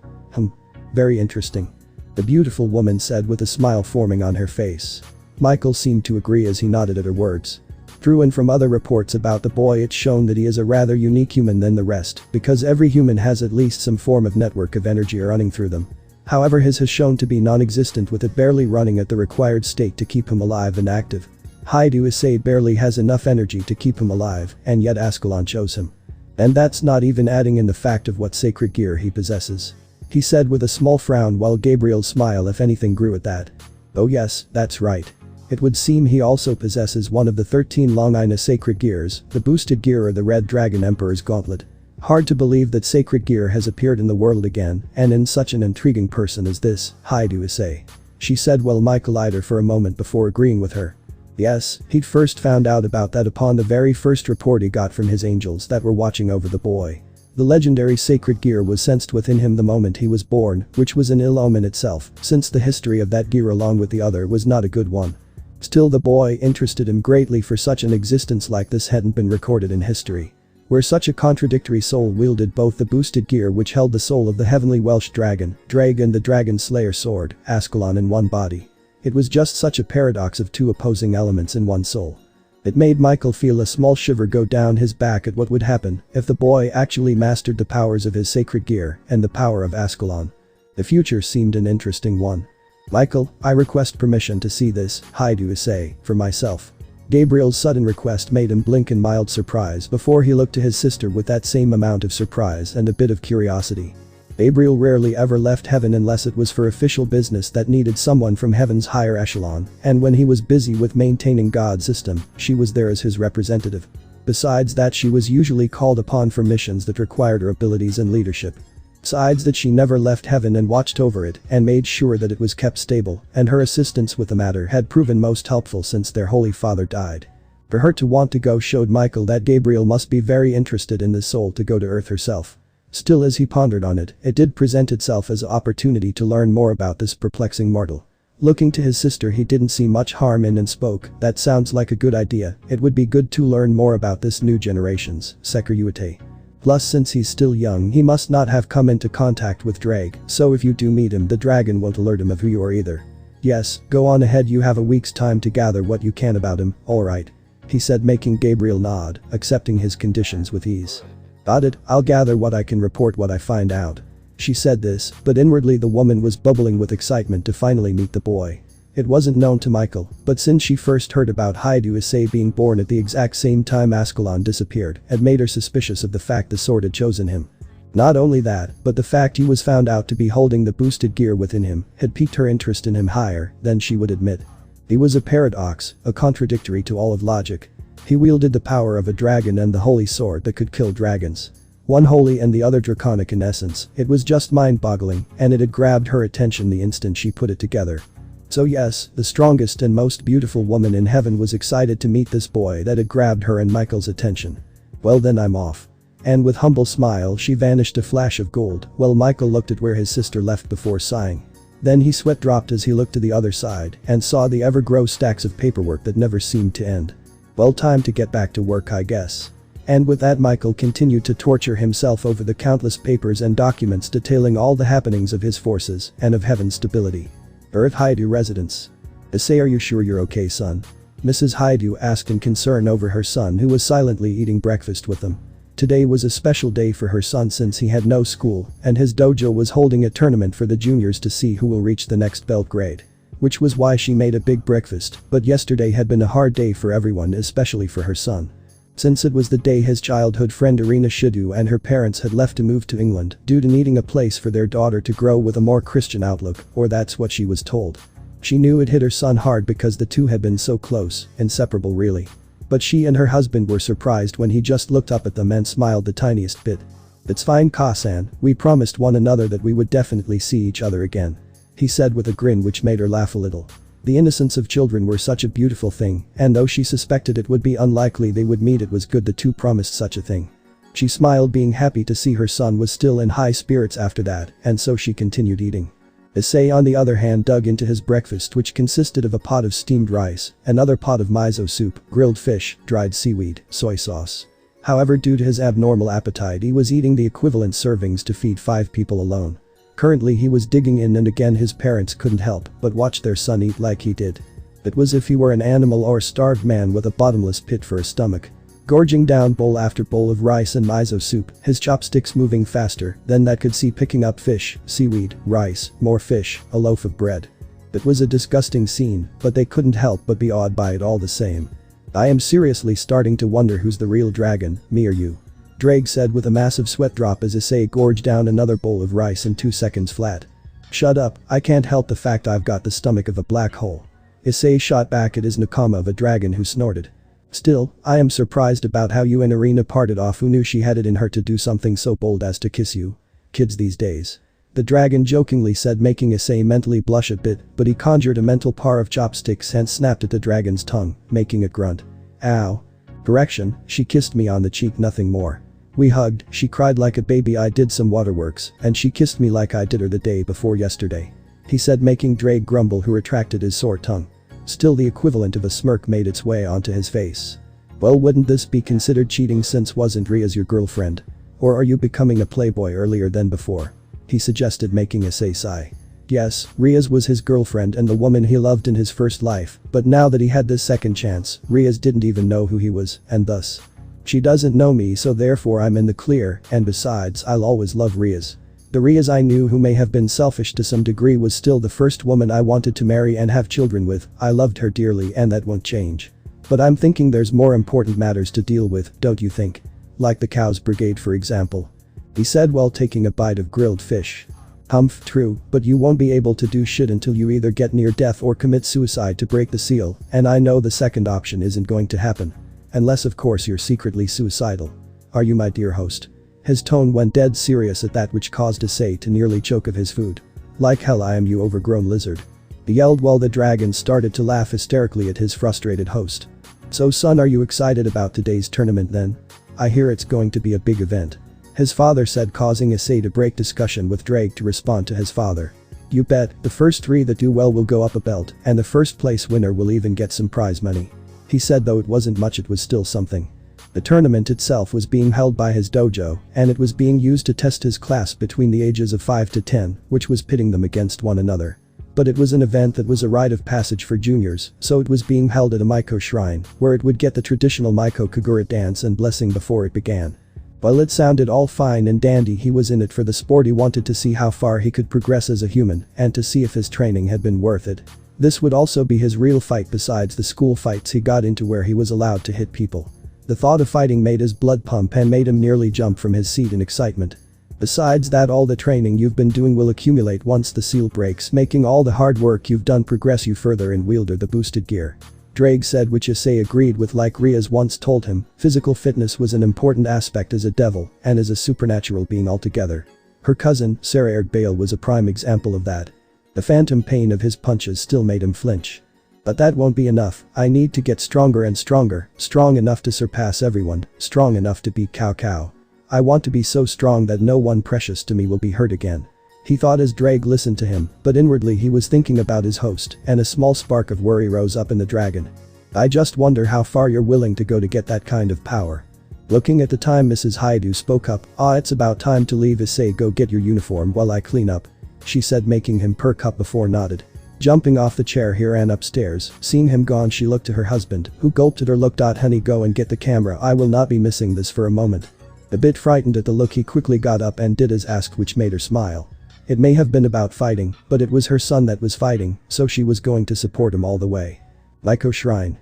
Very interesting. The beautiful woman said with a smile forming on her face. Michael seemed to agree as he nodded at her words. True, and from other reports about the boy it's shown that he is a rather unique human than the rest, because every human has at least some form of network of energy running through them. However, his has shown to be non-existent, with it barely running at the required state to keep him alive and active. Issei barely has enough energy to keep him alive, and yet Ascalon chose him. And that's not even adding in the fact of what sacred gear he possesses. He said with a small frown, while Gabriel's smile if anything grew at that. Oh yes, that's right. It would seem he also possesses one of the 13 Long-Ina sacred gears, the boosted gear or the Red Dragon Emperor's Gauntlet. Hard to believe that sacred gear has appeared in the world again, and in such an intriguing person as this, Issei. She said while Michael eyed her for a moment before agreeing with her. Yes, he'd first found out about that upon the very first report he got from his angels that were watching over the boy. The legendary sacred gear was sensed within him the moment he was born, which was an ill omen itself, since the history of that gear along with the other was not a good one. Still, the boy interested him greatly, for such an existence like this hadn't been recorded in history. Where such a contradictory soul wielded both the boosted gear which held the soul of the heavenly Welsh dragon, Drag, and the Dragon Slayer sword, Ascalon, in one body. It was just such a paradox of two opposing elements in one soul. It made Michael feel a small shiver go down his back at what would happen if the boy actually mastered the powers of his sacred gear and the power of Ascalon. The future seemed an interesting one. Michael, I request permission to see this, Issei, for myself. Gabriel's sudden request made him blink in mild surprise before he looked to his sister with that same amount of surprise and a bit of curiosity. Gabriel rarely ever left heaven unless it was for official business that needed someone from heaven's higher echelon, and when he was busy with maintaining God's system, she was there as his representative. Besides that, she was usually called upon for missions that required her abilities and leadership. Besides that, she never left heaven and watched over it and made sure that it was kept stable, and her assistance with the matter had proven most helpful since their Holy Father died. For her to want to go showed Michael that Gabriel must be very interested in this soul to go to Earth herself. Still, as he pondered on it, it did present itself as an opportunity to learn more about this perplexing mortal. Looking to his sister, he didn't see much harm in and spoke, that sounds like a good idea. It would be good to learn more about this new generation's Security. Plus, since he's still young, he must not have come into contact with Drag, so if you do meet him, the dragon won't alert him of who you are either. Yes, go on ahead, you have a week's time to gather what you can about him, alright. He said, making Gabriel nod, accepting his conditions with ease. Got it, I'll gather what I can, report what I find out. She said this, but inwardly the woman was bubbling with excitement to finally meet the boy. It wasn't known to Michael, but since she first heard about Issei being born at the exact same time Ascalon disappeared, it made her suspicious of the fact the sword had chosen him. Not only that, but the fact he was found out to be holding the boosted gear within him had piqued her interest in him higher than she would admit. He was a paradox, a contradictory to all of logic. He wielded the power of a dragon and the holy sword that could kill dragons. One holy and the other draconic in essence. It was just mind-boggling, and it had grabbed her attention the instant she put it together. So yes, the strongest and most beautiful woman in heaven was excited to meet this boy that had grabbed her and Michael's attention. Well then, I'm off. And with humble smile she vanished, a flash of gold, while Michael looked at where his sister left before sighing. Then his sweat dropped as he looked to the other side and saw the ever-grow stacks of paperwork that never seemed to end. Well, time to get back to work, I guess. And with that, Michael continued to torture himself over the countless papers and documents detailing all the happenings of his forces and of heaven's stability. Earth Haidu residence. Issei, are you sure you're okay, son? Mrs. Haidu asked in concern over her son, who was silently eating breakfast with them. Today was a special day for her son since he had no school and his dojo was holding a tournament for the juniors to see who will reach the next belt grade. Which was why she made a big breakfast, but yesterday had been a hard day for everyone, especially for her son. Since it was the day his childhood friend Irina Shidu and her parents had left to move to England due to needing a place for their daughter to grow with a more Christian outlook, or that's what she was told. She knew it hit her son hard because the two had been so close, inseparable really. But she and her husband were surprised when he just looked up at them and smiled the tiniest bit. It's fine, Ka-san, we promised one another that we would definitely see each other again. He said with a grin which made her laugh a little. The innocence of children were such a beautiful thing, and though she suspected it would be unlikely they would meet, it was good the two promised such a thing. She smiled, being happy to see her son was still in high spirits after that, and so she continued eating. Issei on the other hand dug into his breakfast, which consisted of a pot of steamed rice, another pot of miso soup, grilled fish, dried seaweed, soy sauce. However, due to his abnormal appetite, he was eating the equivalent servings to feed 5 people alone. Currently he was digging in, and again his parents couldn't help but watch their son eat like he did. It was as if he were an animal or a starved man with a bottomless pit for a stomach. Gorging down bowl after bowl of rice and miso soup, his chopsticks moving faster than that could see, picking up fish, seaweed, rice, more fish, a loaf of bread. It was a disgusting scene, but they couldn't help but be awed by it all the same. "I am seriously starting to wonder who's the real dragon, me or you," Drake said with a massive sweat drop as Issei gorged down another bowl of rice in 2 seconds flat. "Shut up, I can't help the fact I've got the stomach of a black hole." Issei shot back at his nakama of a dragon, who snorted. "Still, I am surprised about how you and Irina parted off. Who knew she had it in her to do something so bold as to kiss you? Kids these days." The dragon jokingly said, making Issei mentally blush a bit, but he conjured a mental pair of chopsticks and snapped at the dragon's tongue, making it grunt. "Ow." Correction, she kissed me on the cheek, nothing more. We hugged, she cried like a baby. I did some waterworks, and she kissed me like I did her the day before yesterday," he said, making Drake grumble, who retracted his sore tongue. Still, the equivalent of a smirk made its way onto his face. "Well, wouldn't this be considered cheating since wasn't Ria's your girlfriend? Or are you becoming a playboy earlier than before?" he suggested, making Issei sigh. Yes, Ria's was his girlfriend and the woman he loved in his first life, but now that he had this second chance, Ria's didn't even know who he was, and thus, "She doesn't know me, so therefore I'm in the clear, and besides, I'll always love Ria's. The Ria's I knew, who may have been selfish to some degree, was still the first woman I wanted to marry and have children with. I loved her dearly, and that won't change. But I'm thinking there's more important matters to deal with, don't you think? Like the Cows Brigade, for example," he said while taking a bite of grilled fish. "Humph, true, but you won't be able to do shit until you either get near death or commit suicide to break the seal, and I know the second option isn't going to happen. Unless of course you're secretly suicidal. Are you, my dear host?" His tone went dead serious at that, which caused Issei to nearly choke of his food. "Like hell I am, you overgrown lizard," he yelled while the dragon started to laugh hysterically at his frustrated host. "So son, are you excited about today's tournament then? I hear it's going to be a big event," his father said, causing Issei to break discussion with Drake to respond to his father. "You bet, the first 3 that do well will go up a belt, and the first place winner will even get some prize money," he said, though it wasn't much, it was still something. The tournament itself was being held by his dojo, and it was being used to test his class between the ages of 5 to 10, which was pitting them against one another. But it was an event that was a rite of passage for juniors, so it was being held at a Miko shrine, where it would get the traditional Miko Kagura dance and blessing before it began. While it sounded all fine and dandy, he was in it for the sport. He wanted to see how far he could progress as a human, and to see if his training had been worth it. This would also be his real fight besides the school fights he got into where he was allowed to hit people. The thought of fighting made his blood pump and made him nearly jump from his seat in excitement. Besides that, all the training you've been doing will accumulate once the seal breaks, making all the hard work you've done progress you further in wielder the boosted gear, Drake said, which Issei agreed with. Like Ria's once told him, physical fitness was an important aspect as a devil and as a supernatural being altogether. Her cousin, Sarah Bale, was a prime example of that. The phantom pain of his punches still made him flinch. "But that won't be enough. I need to get stronger and stronger, strong enough to surpass everyone, strong enough to beat Cao Cao. I want to be so strong that no one precious to me will be hurt again," he thought as Drake listened to him, but inwardly he was thinking about his host, and a small spark of worry rose up in the dragon. "I just wonder how far you're willing to go to get that kind of power." Looking at the time, Mrs. Haidu spoke up. It's about time to leave. Issei, go get your uniform while I clean up," she said, making him perk up before nodded. Jumping off the chair, he ran upstairs. Seeing him gone, she looked to her husband, who gulped at her look. "Honey, go and get the camera. I will not be missing this for a moment." A bit frightened at the look, he quickly got up and did as asked, which made her smile. It may have been about fighting, but it was her son that was fighting, so she was going to support him all the way. Miko Shrine.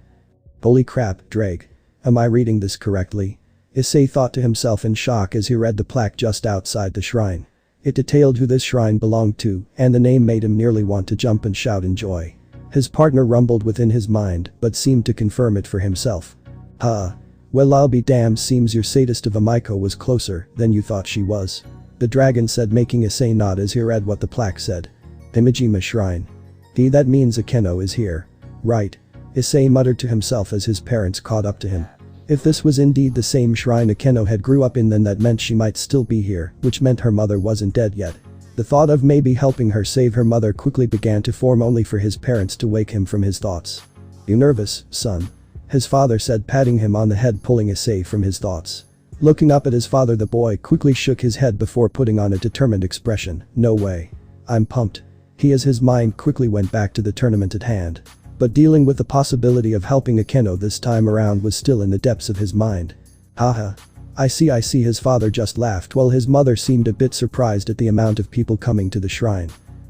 Holy crap, Drake. Am I reading this correctly? Issei thought to himself in shock as he read the plaque just outside the shrine. It detailed who this shrine belonged to, and the name made him nearly want to jump and shout in joy. His partner rumbled within his mind, but seemed to confirm it for himself. Well, I'll be damned, seems your sadist of a Miko was closer than you thought she was, the dragon said, making Issei nod as he read what the plaque said. Himejima Shrine. That means Akeno is here. Right. Issei muttered to himself as his parents caught up to him. If this was indeed the same shrine Akeno had grew up in, then that meant she might still be here, which meant her mother wasn't dead yet. The thought of maybe helping her save her mother quickly began to form only for his parents to wake him from his thoughts. "You nervous, son?" his father said, patting him on the head, pulling Issei from his thoughts. Looking up at his father, the boy quickly shook his head before putting on a determined expression. "No way. I'm pumped." His mind quickly went back to the tournament at hand. But dealing with the possibility of helping Akeno this time around was still in the depths of his mind. "Haha. I see," his father just laughed while his mother seemed a bit surprised at the amount of people coming to the shrine.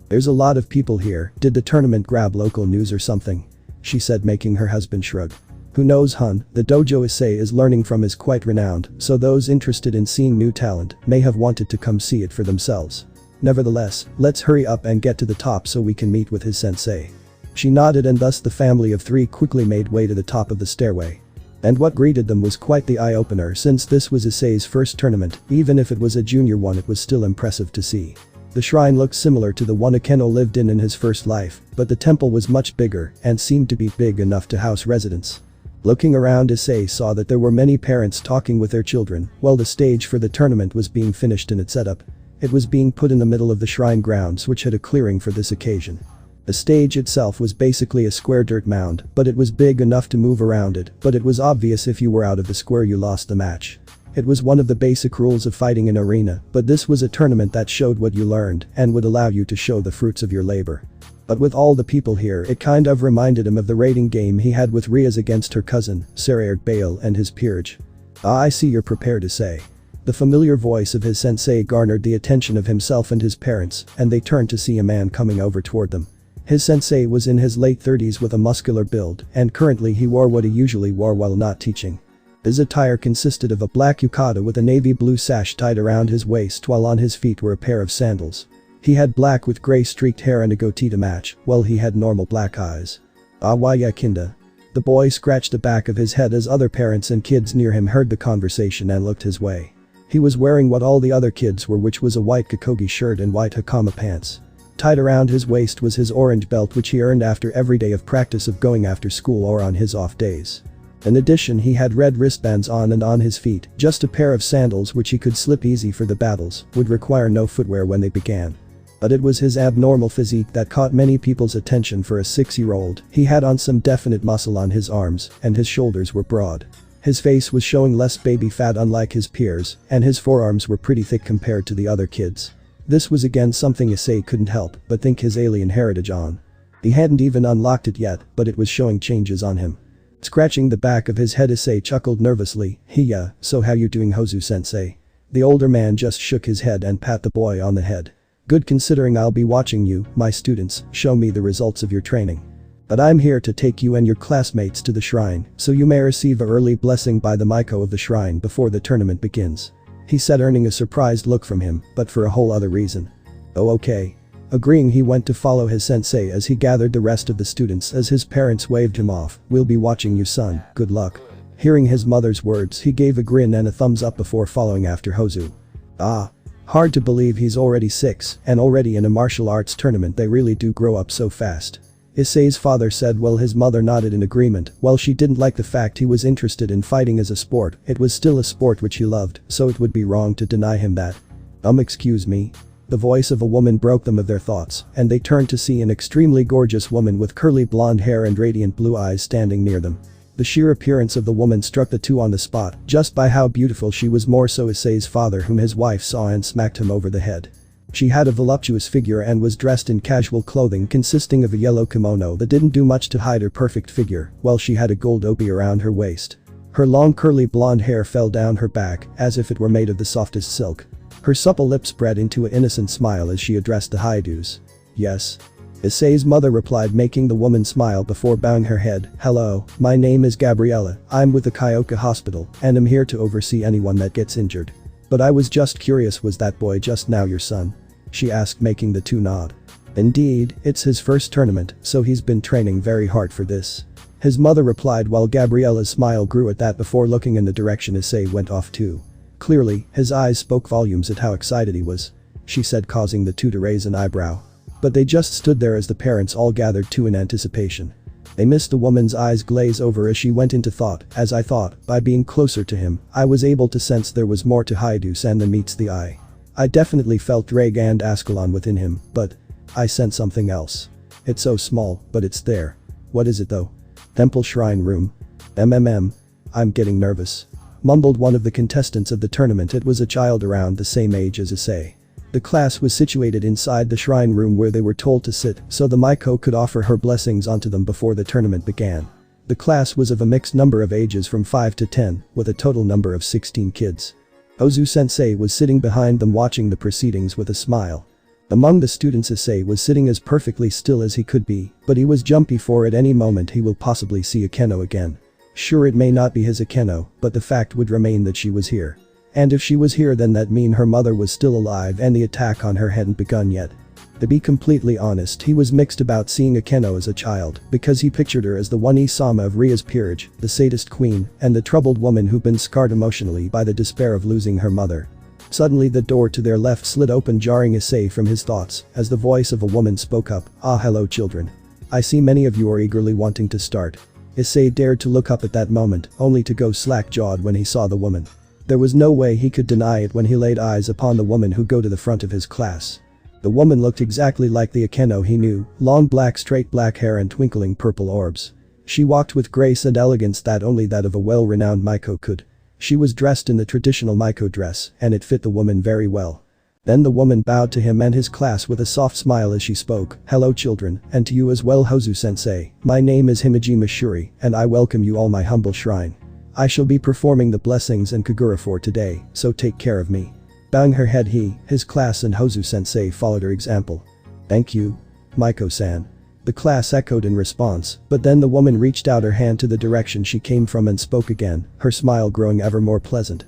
"There's a lot of people here. Did the tournament grab local news or something?" she said, making her husband shrug. "Who knows, hun, the dojo Issei is learning from is quite renowned, so those interested in seeing new talent may have wanted to come see it for themselves. Nevertheless, let's hurry up and get to the top so we can meet with his sensei." She nodded, and thus the family of three quickly made way to the top of the stairway. And what greeted them was quite the eye-opener, since this was Issei's first tournament. Even if it was a junior one, it was still impressive to see. The shrine looked similar to the one Akeno lived in his first life, but the temple was much bigger and seemed to be big enough to house residents. Looking around, Issei saw that there were many parents talking with their children while the stage for the tournament was being finished in its setup. It was being put in the middle of the shrine grounds, which had a clearing for this occasion. The stage itself was basically a square dirt mound, but it was big enough to move around it, but it was obvious if you were out of the square you lost the match. It was one of the basic rules of fighting in arena, but this was a tournament that showed what you learned and would allow you to show the fruits of your labor. But with all the people here, it kind of reminded him of the raiding game he had with Ria's against her cousin, Sarayer Bale, and his peerage. "Ah, I see you're prepared to say." The familiar voice of his sensei garnered the attention of himself and his parents, and they turned to see a man coming over toward them. His sensei was in his late 30s with a muscular build, and currently he wore what he usually wore while not teaching. His attire consisted of a black yukata with a navy blue sash tied around his waist, while on his feet were a pair of sandals. He had black with grey streaked hair and a goatee to match, while he had normal black eyes. "Ah, waya kinda?" The boy scratched the back of his head as other parents and kids near him heard the conversation and looked his way. He was wearing what all the other kids were, which was a white kikogi shirt and white hakama pants. Tied around his waist was his orange belt, which he earned after every day of practice of going after school or on his off days. In addition, he had red wristbands on, and on his feet, just a pair of sandals which he could slip easy for the battles, would require no footwear when they began. But it was his abnormal physique that caught many people's attention for a 6-year-old. He had on some definite muscle on his arms, and his shoulders were broad. His face was showing less baby fat unlike his peers, and his forearms were pretty thick compared to the other kids. This was again something Issei couldn't help but think his alien heritage on. He hadn't even unlocked it yet, but it was showing changes on him. Scratching the back of his head, Issei chuckled nervously. "Hiya, so how you doing, Hozu-sensei?" The older man just shook his head and pat the boy on the head. "Good, considering I'll be watching you, my students, show me the results of your training. But I'm here to take you and your classmates to the shrine, so you may receive an early blessing by the Maiko of the shrine before the tournament begins," he said, earning a surprised look from him, but for a whole other reason. "Oh, okay." Agreeing, he went to follow his sensei as he gathered the rest of the students as his parents waved him off. "We'll be watching you, son, good luck." Hearing his mother's words, he gave a grin and a thumbs up before following after Hozu. Ah. Hard to believe he's already 6 and already in a martial arts tournament. They really do grow up so fast. Issei's father said while his mother nodded in agreement. While she didn't like the fact he was interested in fighting as a sport, it was still a sport which he loved, so it would be wrong to deny him that. Excuse me?" The voice of a woman broke them of their thoughts, and they turned to see an extremely gorgeous woman with curly blonde hair and radiant blue eyes standing near them. The sheer appearance of the woman struck the two on the spot, just by how beautiful she was, more so Issei's father, whom his wife saw and smacked him over the head. She had a voluptuous figure and was dressed in casual clothing consisting of a yellow kimono that didn't do much to hide her perfect figure, while she had a gold obi around her waist. Her long curly blonde hair fell down her back as if it were made of the softest silk. Her supple lips spread into an innocent smile as she addressed the Haidus. "Yes?" Issei's mother replied, making the woman smile before bowing her head. "Hello, my name is Gabriella, I'm with the Kyoka Hospital, and I'm here to oversee anyone that gets injured. But I was just curious, was that boy just now your son?" she asked, making the two nod. "Indeed, it's his first tournament, so he's been training very hard for this," his mother replied, while Gabriella's smile grew at that before looking in the direction Issei went off to. Clearly, his eyes spoke volumes at how excited he was, she said, causing the two to raise an eyebrow. But they just stood there as the parents all gathered too in anticipation. They missed the woman's eyes glaze over as she went into thought. "As I thought, by being closer to him, I was able to sense there was more to Haidus than meets the eye. I definitely felt Drake and Ascalon within him, but I sensed something else. It's so small, but it's there. What is it though? Temple Shrine Room. I'm getting nervous. Mumbled one of the contestants of the tournament. It was a child around the same age as Issei. The class was situated inside the shrine room where they were told to sit so the Miko could offer her blessings onto them before the tournament began. The class was of a mixed number of ages from 5 to 10, with a total number of 16 kids. Ozu-sensei was sitting behind them watching the proceedings with a smile. Among the students, Issei was sitting as perfectly still as he could be, but he was jumpy for at any moment he will possibly see Akeno again. Sure, it may not be his Akeno, but the fact would remain that she was here. And if she was here, then that mean her mother was still alive and the attack on her hadn't begun yet. To be completely honest, he was mixed about seeing Akeno as a child, because he pictured her as the one Isama of Ria's peerage, the sadist queen, and the troubled woman who'd been scarred emotionally by the despair of losing her mother. Suddenly the door to their left slid open, jarring Issei from his thoughts, as the voice of a woman spoke up. Hello children. I see many of you are eagerly wanting to start. Issei dared to look up at that moment, only to go slack-jawed when he saw the woman. There was no way he could deny it when he laid eyes upon the woman who go to the front of his class. The woman looked exactly like the Akeno he knew, long straight black hair and twinkling purple orbs. She walked with grace and elegance that only that of a well-renowned Miko could. She was dressed in the traditional Miko dress, and it fit the woman very well. Then the woman bowed to him and his class with a soft smile as she spoke. Hello children, and to you as well, Hozu-sensei. My name is Himejima Shuri, and I welcome you all my humble shrine. I shall be performing the blessings and Kagura for today, so take care of me. Bowing her head, his class and Hozu-sensei followed her example. Thank you, Miko-san. The class echoed in response, but then the woman reached out her hand to the direction she came from and spoke again, her smile growing ever more pleasant.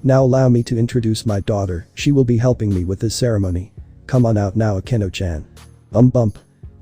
Now allow me to introduce my daughter. She will be helping me with this ceremony. Come on out now, Akeno-chan. Bump.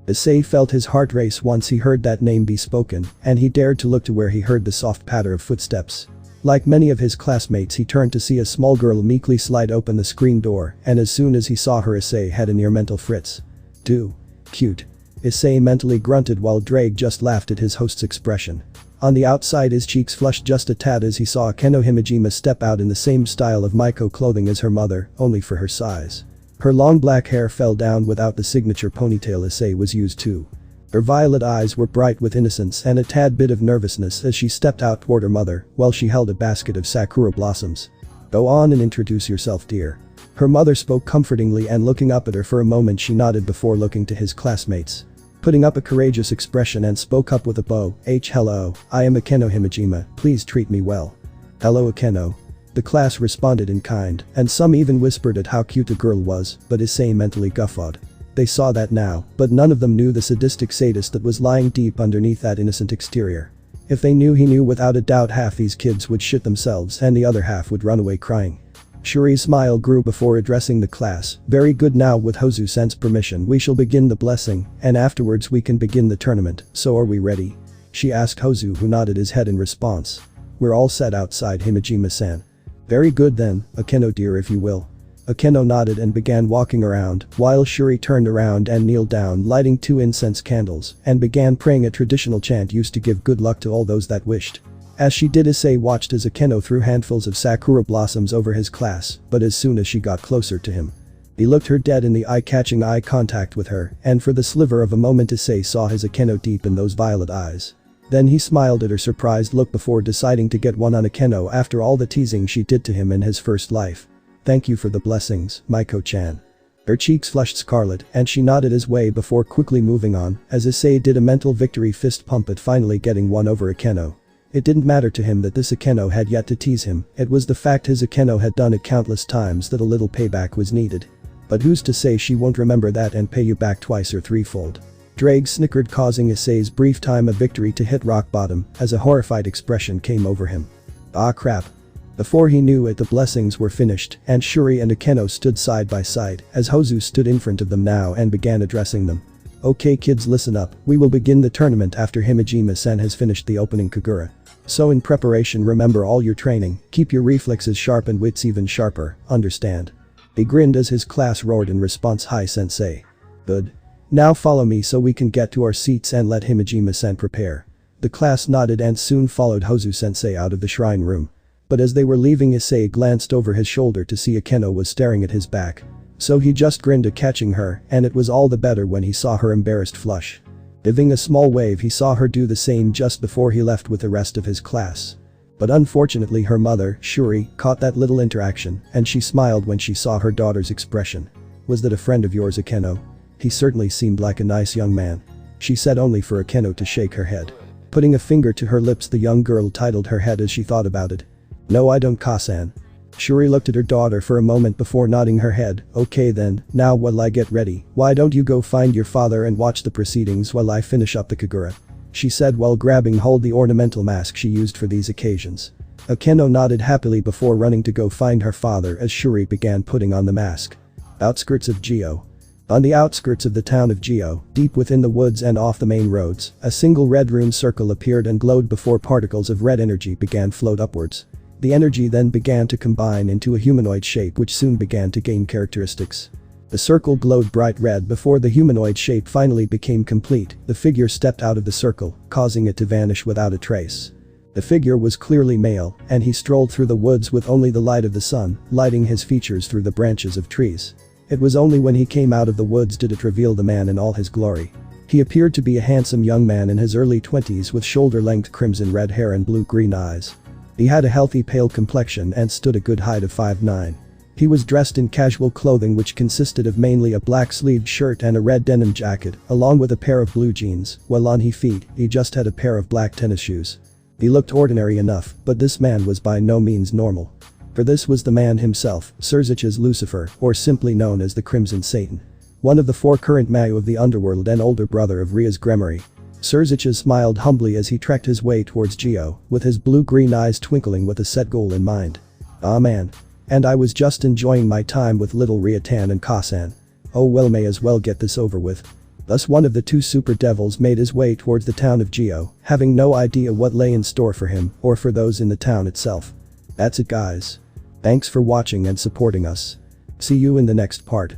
Issei felt his heart race once he heard that name be spoken, and he dared to look to where he heard the soft patter of footsteps. Like many of his classmates, he turned to see a small girl meekly slide open the screen door, and as soon as he saw her, Issei had a near mental fritz. Cute. Issei mentally grunted while Drake just laughed at his host's expression. On the outside, his cheeks flushed just a tad as he saw Akeno Himejima step out in the same style of Miko clothing as her mother, only for her size. Her long black hair fell down without the signature ponytail Issei was used to. Her violet eyes were bright with innocence and a tad bit of nervousness as she stepped out toward her mother while she held a basket of sakura blossoms. Go on and introduce yourself, dear. Her mother spoke comfortingly, and looking up at her for a moment she nodded before looking to his classmates. Putting up a courageous expression and spoke up with a bow. Hello, I am Akeno Himejima, please treat me well. Hello Akeno. The class responded in kind, and some even whispered at how cute the girl was, but Issei mentally guffawed. They saw that now, but none of them knew the sadistic sadist that was lying deep underneath that innocent exterior. If they knew, he knew without a doubt half these kids would shit themselves and the other half would run away crying. Shuri's smile grew before addressing the class. Very good, now with Hozu-sen's permission we shall begin the blessing, and afterwards we can begin the tournament, so are we ready? She asked Hozu, who nodded his head in response. We're all set outside, Himejima-san. Very good then, Akeno dear, if you will. Akeno nodded and began walking around, while Shuri turned around and kneeled down, lighting 2 incense candles, and began praying a traditional chant used to give good luck to all those that wished. As she did, Issei watched as Akeno threw handfuls of sakura blossoms over his class, but as soon as she got closer to him, he looked her dead in the eye, catching eye contact with her, and for the sliver of a moment Issei saw his Akeno deep in those violet eyes. Then he smiled at her surprised look before deciding to get one on Akeno after all the teasing she did to him in his first life. Thank you for the blessings, Miko-chan. Her cheeks flushed scarlet and she nodded his way before quickly moving on, as Issei did a mental victory fist pump at finally getting one over Akeno. It didn't matter to him that this Akeno had yet to tease him, it was the fact his Akeno had done it countless times that a little payback was needed. But who's to say she won't remember that and pay you back twice or threefold? Drake snickered, causing Issei's brief time of victory to hit rock bottom as a horrified expression came over him. Ah crap. Before he knew it, the blessings were finished and Shuri and Akeno stood side by side as Hozu stood in front of them now and began addressing them. Okay kids, listen up, we will begin the tournament after Himejima-san has finished the opening Kagura. So in preparation, remember all your training, keep your reflexes sharp and wits even sharper, understand? He grinned as his class roared in response. Hi sensei. Good. Now follow me so we can get to our seats and let Himejima-san prepare. The class nodded and soon followed Hozu-sensei out of the shrine room. But as they were leaving, Issei glanced over his shoulder to see Akeno was staring at his back. So he just grinned at catching her, and it was all the better when he saw her embarrassed flush. Giving a small wave, he saw her do the same just before he left with the rest of his class. But unfortunately her mother, Shuri, caught that little interaction, and she smiled when she saw her daughter's expression. "Was that a friend of yours, Akeno? He certainly seemed like a nice young man," she said, only for Akeno to shake her head. Putting a finger to her lips, the young girl titled her head as she thought about it. "No, I don't, Kasan." Shuri looked at her daughter for a moment before nodding her head. "Okay then, now while I get ready, why don't you go find your father and watch the proceedings while I finish up the Kagura?" she said while grabbing hold the ornamental mask she used for these occasions. Akeno nodded happily before running to go find her father as Shuri began putting on the mask. Outskirts of Geo. On the outskirts of the town of Geo, deep within the woods and off the main roads, a single red rune circle appeared and glowed before particles of red energy began float upwards. The energy then began to combine into a humanoid shape which soon began to gain characteristics. The circle glowed bright red before the humanoid shape finally became complete. The figure stepped out of the circle, causing it to vanish without a trace. The figure was clearly male, and he strolled through the woods with only the light of the sun, lighting his features through the branches of trees. It was only when he came out of the woods did it reveal the man in all his glory. He appeared to be a handsome young man in his early 20s with shoulder-length crimson red hair and blue-green eyes. He had a healthy pale complexion and stood a good height of 5'9". He was dressed in casual clothing which consisted of mainly a black-sleeved shirt and a red denim jacket, along with a pair of blue jeans, while on his feet, he just had a pair of black tennis shoes. He looked ordinary enough, but this man was by no means normal. For this was the man himself, Surzich's Lucifer, or simply known as the Crimson Satan. One of the four current Mayu of the underworld and older brother of Ria's Gremory. Surzic smiled humbly as he trekked his way towards Geo, with his blue-green eyes twinkling with a set goal in mind. "Ah man. And I was just enjoying my time with little Ryutan and Kasan. Oh well, may as well get this over with." Thus one of the two super devils made his way towards the town of Geo, having no idea what lay in store for him or for those in the town itself. That's it guys. Thanks for watching and supporting us. See you in the next part.